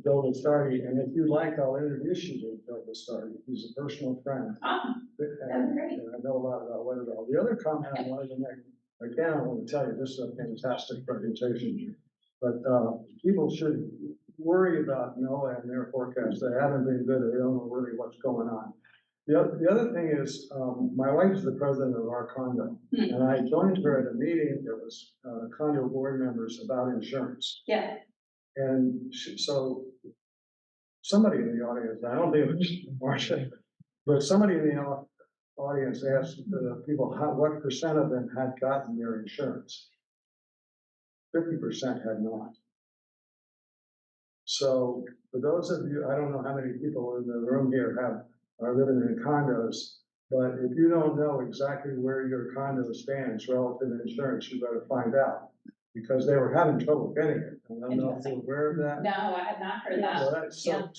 Joe Listari, and if you like, I'll introduce you to Joe Listari. He's a personal friend.
Awesome.
And I know a lot about Weatherbell. The other comment I wanted to make, again, I want to tell you, this is a fantastic presentation, but people should worry about NOAA and their forecasts. They haven't been good. They don't know really what's going on. The other thing is, my wife's the president of our condo, and I joined her at a meeting that was condo board members about insurance.
Yeah.
And so somebody in the audience, I don't think it was Marcia, but somebody in the audience asked people what percent of them had gotten their insurance. 50% had not. So for those of you, I don't know how many people in the room here are living in condos, but if you don't know exactly where your condo stands relative to insurance, you better find out, because they were having trouble getting it. I don't know if you're aware of that.
No, I had not heard that.
So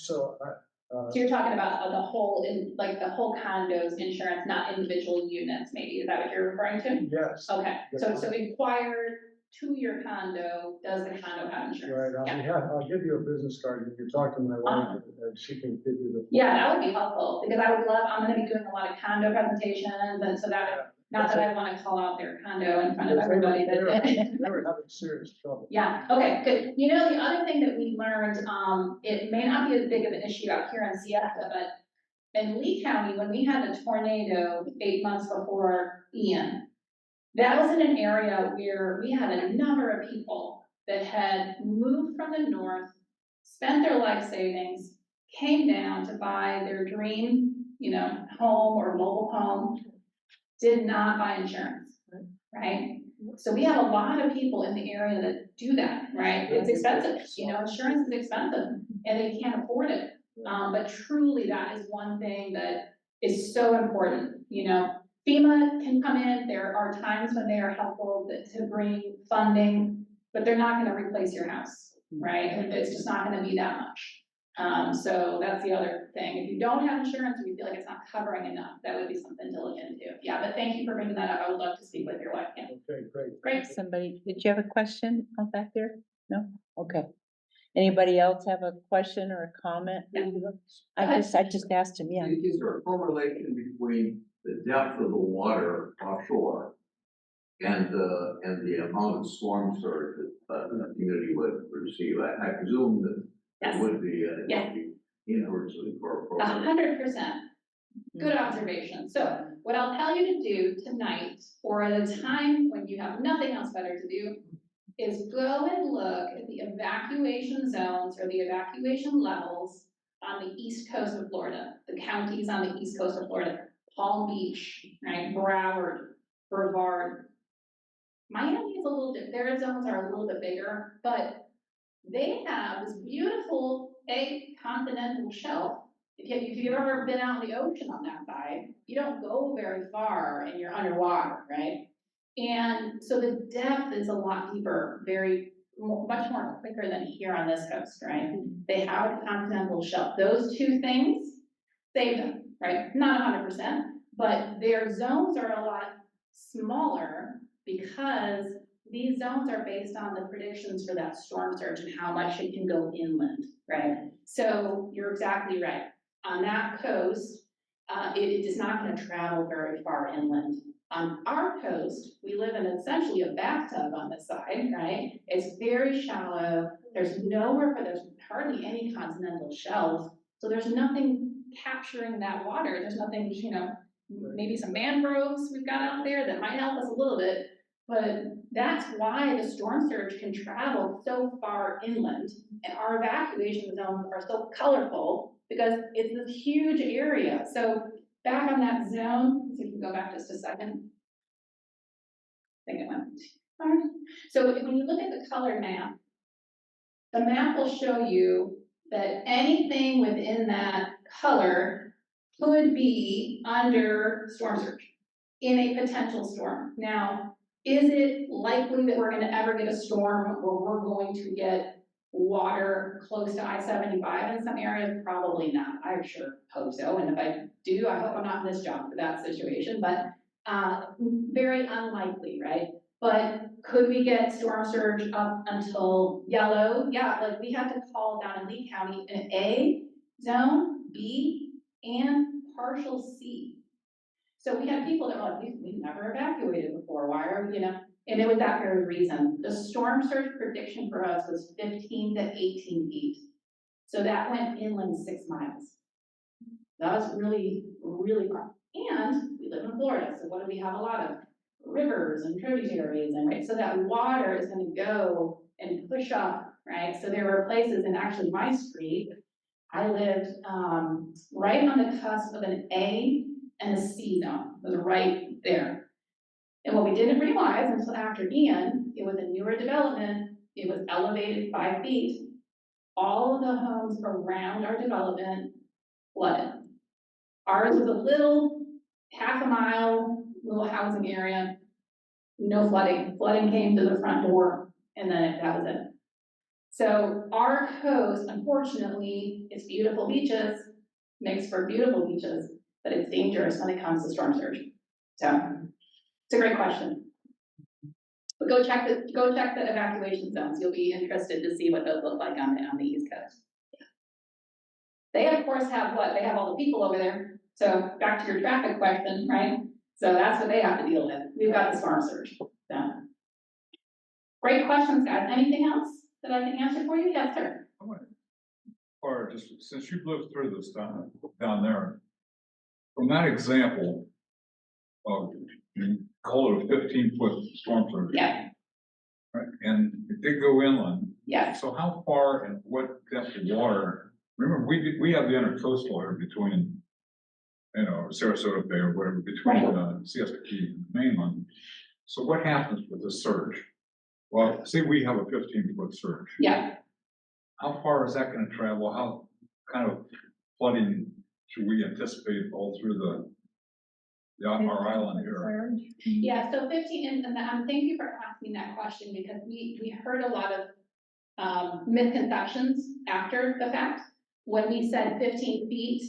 you're talking about the whole condos insurance, not individual units, maybe, is that what you're referring to?
yes.
Okay, so inquired to your condo, does the condo have insurance?
Right, I'll give you a business card, you can talk to my wife, and she can give you the.
Yeah, that would be helpful, because I'm gonna be doing a lot of condo presentations, and so that, not that I wanna call out their condo in front of everybody,
They
but.
were having serious trouble.
Yeah, okay, good. You know, the other thing that we learned, it may not be as big of an issue out here in Siesta, but in Lee County, when we had the tornado 8 months before Ian, That was in an area where we had a number of people that had moved from the north, spent their life savings, came down to buy their dream, home or mobile home, did not buy insurance, right? So we have a lot of people in the area that do that, right? It's expensive, insurance is expensive and they can't afford it. But truly that is one thing that is so important, FEMA can come in, there are times when they are helpful to bring funding, but they're not gonna replace your house, right? And it's just not gonna be that much. So that's the other thing. If you don't have insurance and you feel like it's not covering enough, that would be something to look into. Yeah, but thank you for bringing that up. I would love to speak with your wife. Yeah.
Okay, great.
Great.
Somebody, did you have a question out back there? No? Okay. Anybody else have a question or a comment?
Yeah.
I just asked him, yeah.
Is there a correlation between the depth of the water offshore and the amount of storm surge that the community would receive? I presume that
Yes.
it would be
Yes.
inversely correlated.
100%. Good observation. So what I'll tell you to do tonight, or at a time when you have nothing else better to do, is go and look at the evacuation zones or the evacuation levels on the east coast of Florida, the counties on the east coast of Florida, Palm Beach, right, Broward, Brevard. Miami is a little bit, their zones are a little bit bigger, but they have this beautiful continental shelf. If you've ever been out in the ocean on that side, you don't go very far and you're underwater, right? And so the depth is a lot deeper, much more quicker than here on this coast, right? They have a continental shelf. Those two things save them, right? Not 100%, but their zones are a lot smaller because these zones are based on the predictions for that storm surge and how much it can go inland, right? So you're exactly right. On that coast, it is not going to travel very far inland. On our coast, we live in essentially a bathtub on this side, right? It's very shallow. There's hardly any continental shelf. So there's nothing capturing that water. There's nothing, maybe some mangroves we've got out there that might help us a little bit. But that's why the storm surge can travel so far inland, and our evacuation zones are so colorful because it's this huge area. So back on that zone, let's see if we can go back just a second. I think it went. All right. So when you look at the color map, the map will show you that anything within that color could be under storm surge in a potential storm. Now, is it likely that we're going to ever get a storm where we're going to get water close to I-75 in some areas? Probably not. I sure hope so. And if I do, I hope I'm not in this job for that situation, but very unlikely, right? But could we get storm surge up until yellow? Yeah, like we had to call down in Lee County an A zone, B, and partial C. So we had people that were like, we never evacuated before. Why are we, And it was that very reason. The storm surge prediction for us was 15 to 18 feet. So that went inland 6 miles. That was really, really far. And we live in Florida, so what do we have a lot of? Rivers and tributaries, and right, so that water is going to go and push up, right? So there were places, and actually my street, I lived right on the cusp of an A and a C zone. It was right there. And what we didn't realize until after Ian, it was a newer development. It was elevated 5 feet. All of the homes around our development flooded. Ours was a little half a mile, little housing area, no flooding. Flooding came to the front door, and then that was it. So our coast, unfortunately, it's beautiful beaches, makes for beautiful beaches, but it's dangerous when it comes to storm surge. So it's a great question. But go check the evacuation zones. You'll be interested to see what those look like on the East Coast. They of course have what? They have all the people over there. So back to your traffic question, right? So that's what they have to deal with. We've got the storm surge. So great questions, guys. Anything else that I can answer for you? Yes, sir.
Or just since you've lived through this down there, from that example of you call it a 15-foot storm surge.
Yeah,
Right, and it did go inland.
yes,
So how far and what depth of water? Remember, we have the intercoastal area between, you know, Sarasota Bay or whatever, between Siesta Key and the mainland. So what happens with the surge? Well, say we have a 15-foot surge.
yeah.
How far is that gonna travel? How kind of flooding should we anticipate all through our island here?
Yeah, so 15, and thank you for asking that question, because we heard a lot of misconceptions after the fact. When we said 15 feet,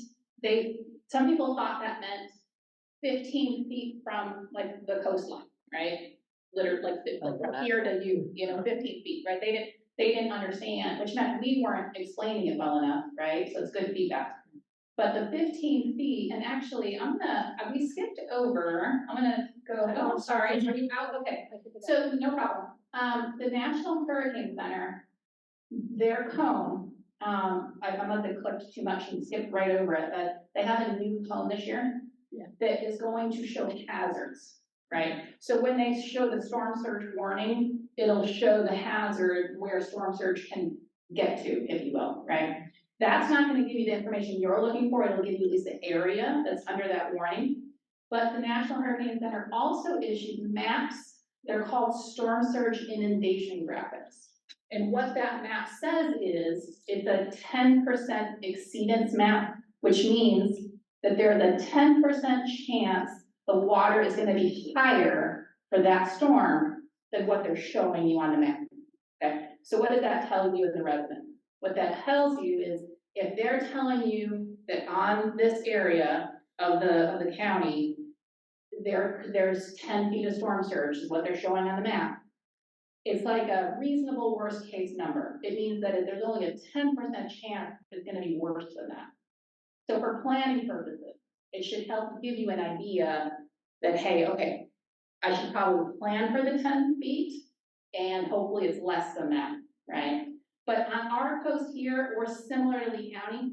some people thought that meant 15 feet from like the coastline, right? Literally like from here to you know, 15 feet, right? They didn't understand, which meant we weren't explaining it well enough, right? So it's good feedback. But the 15 feet, and actually, we skipped over, I'm gonna go, oh, I'm sorry, are you out? Okay, so no problem. The National Hurricane Center, their cone, I must have clicked too much and skipped right over it, but they have a new cone this year that is going to show hazards, right? So when they show the storm surge warning, it'll show the hazard where storm surge can get to, if you will, right? That's not going to give you the information you're looking for. It'll give you at least the area that's under that warning. But the National Hurricane Center also issued maps. They're called storm surge inundation graphics. And what that map says is it's a 10% exceedance map, which means that there's a 10% chance the water is going to be higher for that storm than what they're showing you on the map. Okay, so what does that tell you as a resident? What that tells you is if they're telling you that on this area of the county, there's 10 feet of storm surge is what they're showing on the map. It's like a reasonable worst case number. It means that if there's only a 10% chance it's going to be worse than that. So for planning purposes, it should help give you an idea that, hey, okay, I should probably plan for the 10 feet and hopefully it's less than that, right? But on our coast here, we're similar to Lee County,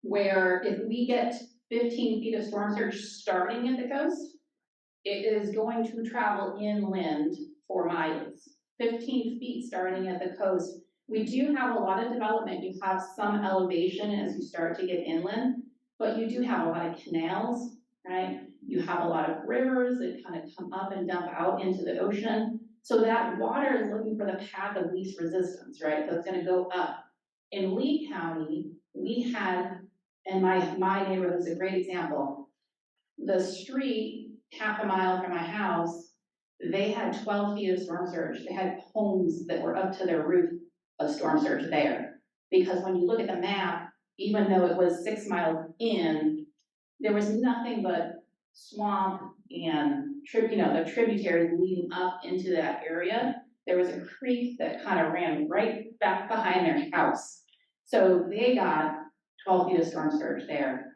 where if we get 15 feet of storm surge starting at the coast, it is going to travel inland for miles. 15 feet starting at the coast. We do have a lot of development. You have some elevation as you start to get inland, but you do have a lot of canals, right? You have a lot of rivers that kind of come up and dump out into the ocean. So that water is looking for the path of least resistance, right? So it's going to go up. In Lee County, we had, and my neighborhood is a great example. The street, half a mile from my house, they had 12 feet of storm surge. They had homes that were up to their roof of storm surge there. Because when you look at the map, even though it was 6 miles in, there was nothing but swamp and the tributaries leading up into that area. There was a creek that kind of ran right back behind their house. So they got 12 feet of storm surge there.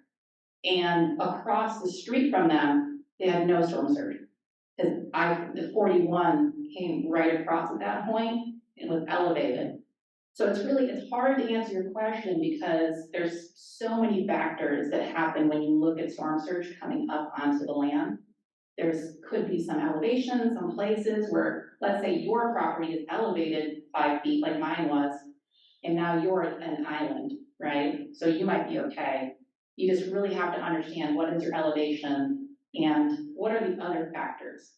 And across the street from them, they had no storm surge. Because the 41 came right across at that point and was elevated. So it's hard to answer your question because there's so many factors that happen when you look at storm surge coming up onto the land. Could be some elevation, some places where, let's say your property is elevated 5 feet like mine was, and now you're an island, right? So you might be okay. You just really have to understand what is your elevation and what are the other factors.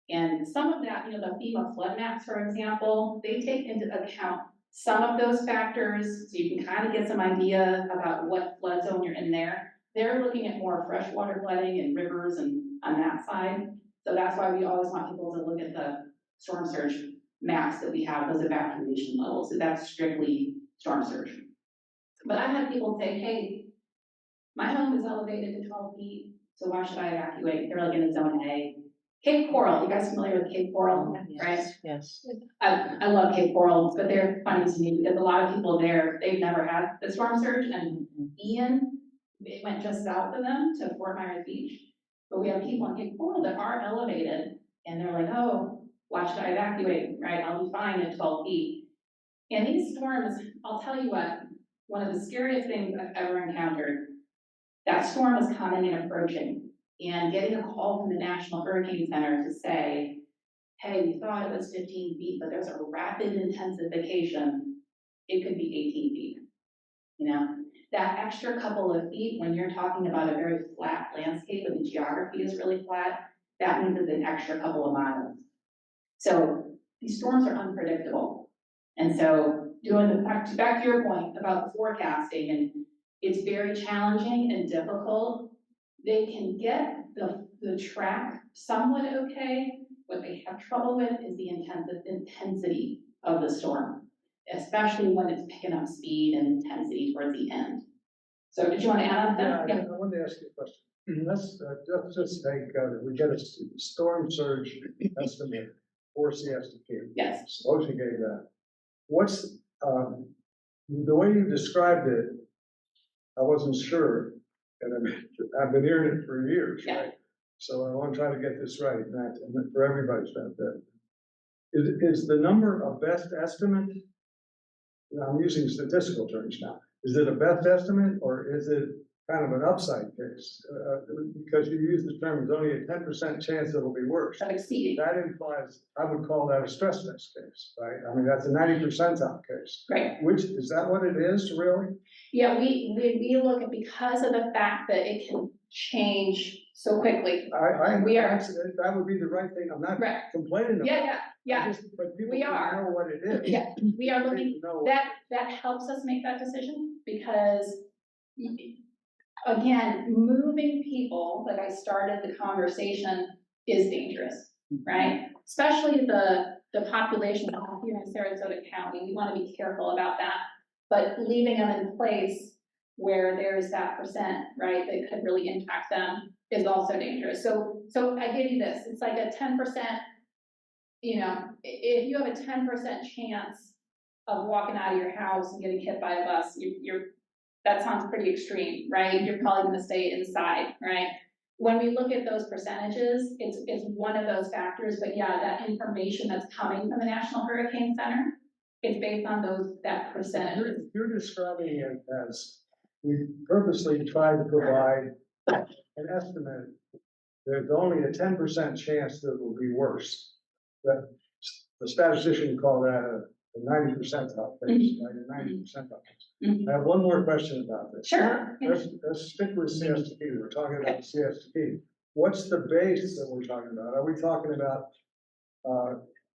And some of that, the FEMA flood maps, for example, they take into account some of those factors, so you can kind of get some idea about what flood zone you're in there. They're looking at more freshwater flooding and rivers and on that side. So that's why we always want people to look at the storm surge maps that we have, those evacuation levels. So that's strictly storm surge. But I had people say, hey, my home is elevated to 12 feet, so why should I evacuate? They're like in a zone A. Cape Coral, you guys familiar with Cape Coral, right?
Yes.
I love Cape Coral, but they're funny to me because a lot of people there, they've never had the storm surge, and Ian, it went just south of them to Fort Myers Beach. But we have people on Cape Coral that are elevated, and they're like, oh, why should I evacuate, right? I'll be fine at 12 feet. And these storms, I'll tell you what, one of the scariest things I've ever encountered, that storm was coming and approaching. And getting a call from the National Hurricane Center to say, hey, we thought it was 15 feet, but there's a rapid intensification, it could be 18 feet. You know, that extra couple of feet, when you're talking about a very flat landscape and the geography is really flat, that means it's an extra couple of miles. So these storms are unpredictable. And so back to your point about forecasting, and it's very challenging and difficult. They can get the track somewhat okay. What they have trouble with is the intensity of the storm, especially when it's picking up speed and intensity towards the end. So did you want to add on that?
Yeah, I wanted to ask you a question. Let's just take, we get a storm surge estimate for CSTP.
Yes.
Suppose you gave that. What's, the way you described it, I wasn't sure, and I've been hearing it for years,
Yeah.
right? So I want to try to get this right, Matt, and for everybody's benefit. Is the number a best estimate? I'm using statistical terms now. Is it a best estimate, or is it kind of an upside case? Because you use the term, there's only a 10% chance it'll be worse.
Of exceeding.
That implies, I would call that a stress test case, right? I mean, that's a 90 percentile case.
Right.
Which, is that what it is, really?
Yeah, we look at, because of the fact that it can change so quickly. We are-
That would be the right thing. I'm not
Right.
complaining about it.
Yeah.
But people
We
need to
are.
know what it is.
Yeah, we are
They
looking,
need to know.
that helps us make that decision, because again, moving people, like I started the conversation, is dangerous, right? Especially the population here in Sarasota County, we want to be careful about that. But leaving them in place where there's that percent, right, that could really impact them is also dangerous. So I give you this, it's like a 10%, you know, if you have a 10% chance of walking out of your house and getting hit by a bus, that sounds pretty extreme, right? You're probably gonna stay inside, right? When we look at those percentages, it's one of those factors, but yeah, that information that's coming from the National Hurricane Center, it's based on that percentage.
You're describing it as, we purposely tried to provide an estimate. There's only a 10% chance that it will be worse. That the statistician call that a 90 percentile case, right? A 90 percentile case. I have one more question about this.
Sure.
Let's stick with CSTP. We're talking about CSTP. What's the base that we're talking about? Are we talking about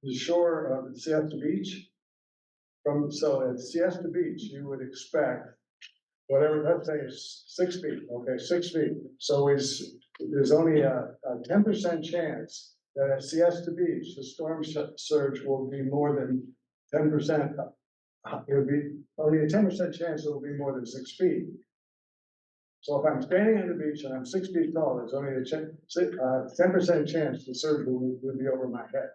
the shore of Siesta Beach? So at Siesta Beach, you would expect whatever, let's say it's 6 feet, okay, 6 feet. So there's only a 10% chance that at Siesta Beach, the storm surge will be more than 10%. It would be only a 10% chance it will be more than 6 feet. So if I'm standing on the beach and I'm 6 feet tall, there's only a 10% chance the surge will be over my head.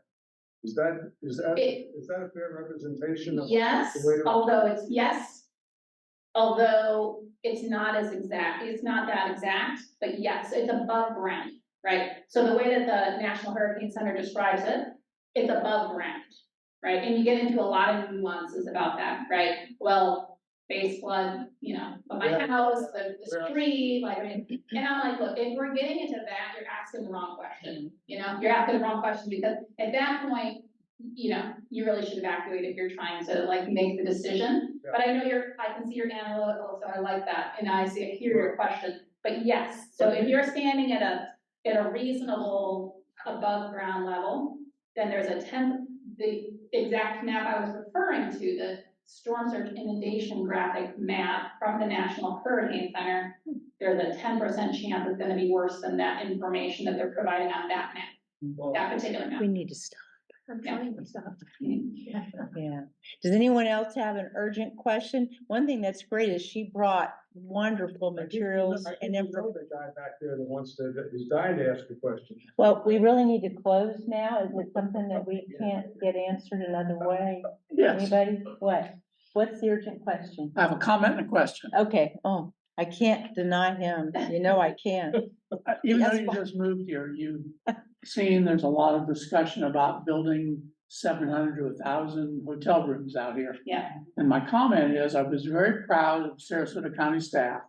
Is that a fair representation of?
Yes,
the way to-
although it's not as exact, it's not that exact, but yes, it's above ground, right? So the way that the National Hurricane Center describes it, it's above ground, right? And you get into a lot of nuances about that, right? Well, base flood, you know, of my house, the street, like, I mean, and I'm like, look, if we're getting into that, you're asking the wrong question. You know, you're asking the wrong question, because at that point, you know, you really should evacuate if you're trying to like make the decision.
Yeah.
But I know I can see you're analytical, so I like that, and I hear your question. But yes, so if you're standing at a reasonable above ground level, then there's the exact map I was referring to, the storm surge inundation graphic map from the National Hurricane Center. There's a 10% chance it's gonna be worse than that information that they're providing on that map, that particular map.
We need to stop.
I'm trying to stop.
Yeah. Does anyone else have an urgent question? One thing that's great is she brought wonderful materials
I think
and
you know the guy back there that is dying to ask a question.
well, we really need to close now. Is it something that we can't get answered another way?
Yes,
Anybody? What's the urgent question?
I have a comment and a question.
Okay, I can't deny him. You know I can't.
Even though
Yes,
you
fine.
just moved here, you've seen there's a lot of discussion about building 700 to 1,000 hotel rooms out here.
Yeah.
And my comment is, I was very proud of Sarasota County staff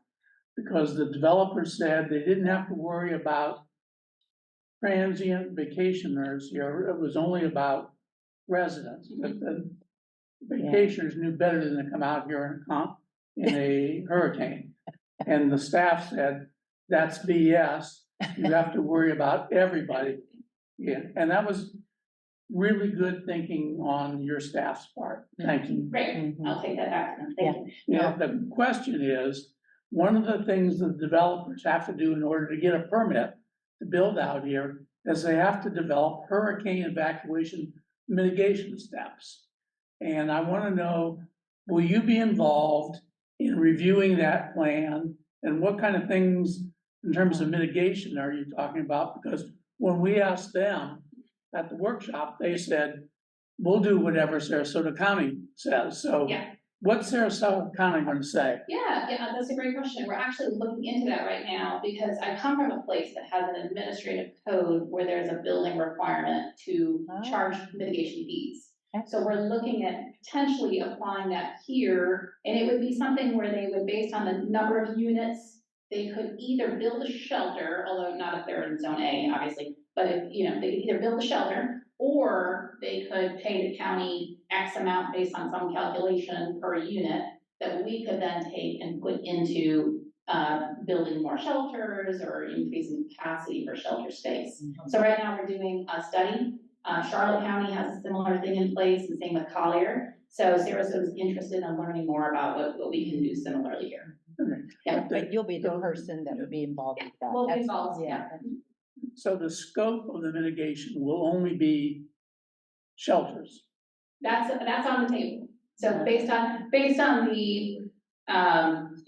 because the developer said they didn't have to worry about transient vacationers here, it was only about residents. The vacationers knew better than to come out here in a hurricane. And the staff said, that's BS. You have to worry about everybody. Yeah, and that was really good thinking on your staff's part. Thank you.
Great, I'll take that back to them, thank you.
Now, the question is, one of the things the developers have to do in order to get a permit to build out here is they have to develop hurricane evacuation mitigation steps. And I want to know, will you be involved in reviewing that plan? And what kind of things in terms of mitigation are you talking about? Because when we asked them at the workshop, they said, we'll do whatever Sarasota County says. So
Yeah.
what's Sarasota County going to say?
Yeah, that's a great question. We're actually looking into that right now because I come from a place that has an administrative code where there's a building requirement to charge mitigation fees. So we're looking at potentially applying that here, and it would be something where they would, based on the number of units, they could either build a shelter, although not if they're in zone A, obviously, but if, they could either build a shelter or they could pay the county X amount based on some calculation per unit that we could then take and put into building more shelters or increasing capacity for shelter space. So right now we're doing a study. Charlotte County has a similar thing in place, and same with Collier. So Sarasota is interested in learning more about what we can do similarly here. Yeah.
But you'll be the person that would be involved with that.
We'll be
That's-
involved, yeah.
So the scope of the mitigation will only be shelters.
That's on the table. So based on the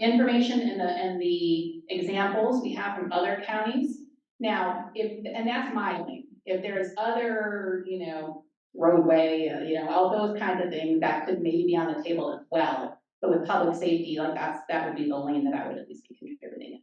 information and the examples we have from other counties. Now, and that's modeling. If there's other, roadway, all those kinds of things that could maybe be on the table as well. But with public safety, like that would be the lane that I would at least be contributing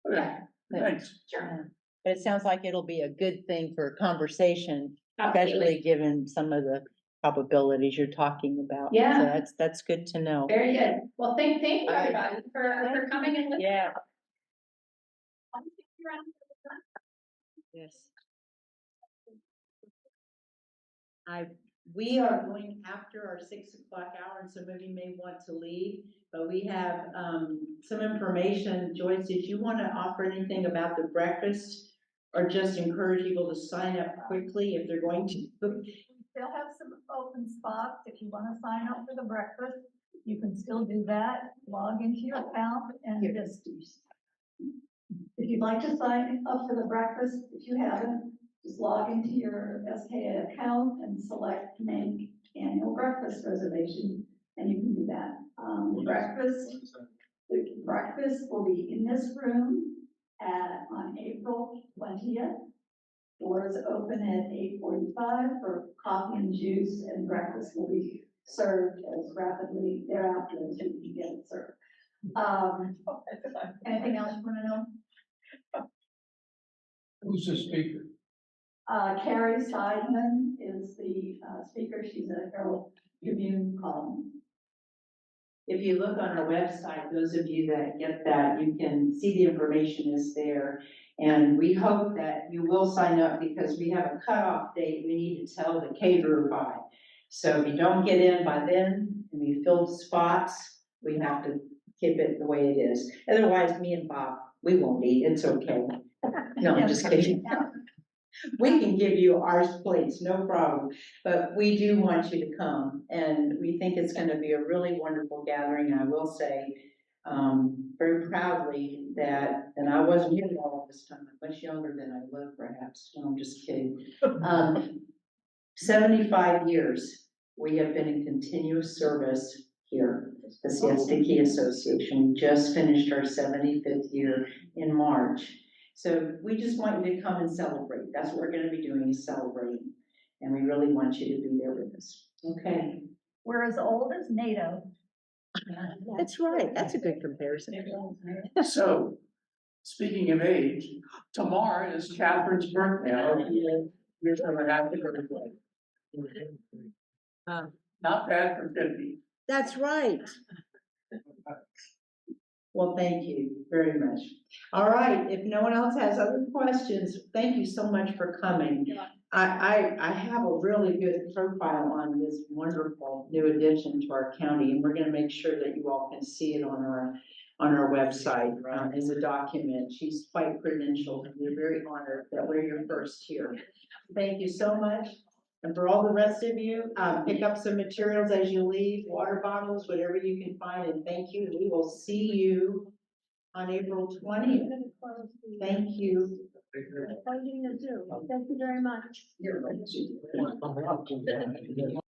in.
Okay, thanks.
Sure.
But it sounds like it'll be a good thing for conversation,
Absolutely.
especially given some of the probabilities you're talking about.
Yeah.
So that's good to know.
Very good. Well, thank you everybody for coming and listening.
Yeah. Yes. We are going after our 6 o'clock hour, and some of you may want to leave, but we have some information. Joyce, did you want to offer anything about the breakfast, or just encourage people to sign up quickly if they're going to?
Still have some open spots. If you want to sign up for the breakfast, you can still do that. Log into your account and just, if you'd like to sign up for the breakfast, if you haven't, just log into your SKA account and select make annual breakfast reservation, and you can do that. The breakfast will be in this room on April 20th. Doors open at 8:45 for coffee and juice, and breakfast will be served as rapidly thereafter as you can get it served. Anything else you want to know?
Who's the speaker?
Carrie Seidman is the speaker. She's a Herald Tribune column.
If you look on the website, those of you that get that, you can see the information is there. And we hope that you will sign up because we have a cutoff date we need to tell the caterer by. So if you don't get in by then and you fill spots, we have to keep it the way it is. Otherwise, me and Bob, we won't eat. It's okay. No, I'm just kidding. We can give you our plates, no problem, but we do want you to come, and we think it's going to be a really wonderful gathering. I will say very proudly that, and I wasn't here all of this time, I'm much younger than I look perhaps, no, I'm just kidding. 75 years we have been in continuous service here, the SCGov Association. We just finished our 75th year in March. So we just want you to come and celebrate. That's what we're going to be doing, is celebrating. And we really want you to be there with us. Okay.
We're as old as NATO.
That's right. That's a good comparison.
So, speaking of age, tomorrow is Catherine's birthday. I hope you're going to have to birthday. Not bad for 50.
That's right. Well, thank you very much. All right, if no one else has other questions, thank you so much for coming. I have a really good profile on this wonderful new addition to our county, and we're gonna make sure that you all can see it on our website, as a document. She's quite credentialed, and we're very honored that we're your first here. Thank you so much. And for all the rest of you, pick up some materials as you leave, water bottles, whatever you can find, and thank you. We will see you on April 20th.
I'm gonna close the-
Thank you.
Closing the Zoom. Thank you very much.
You're welcome.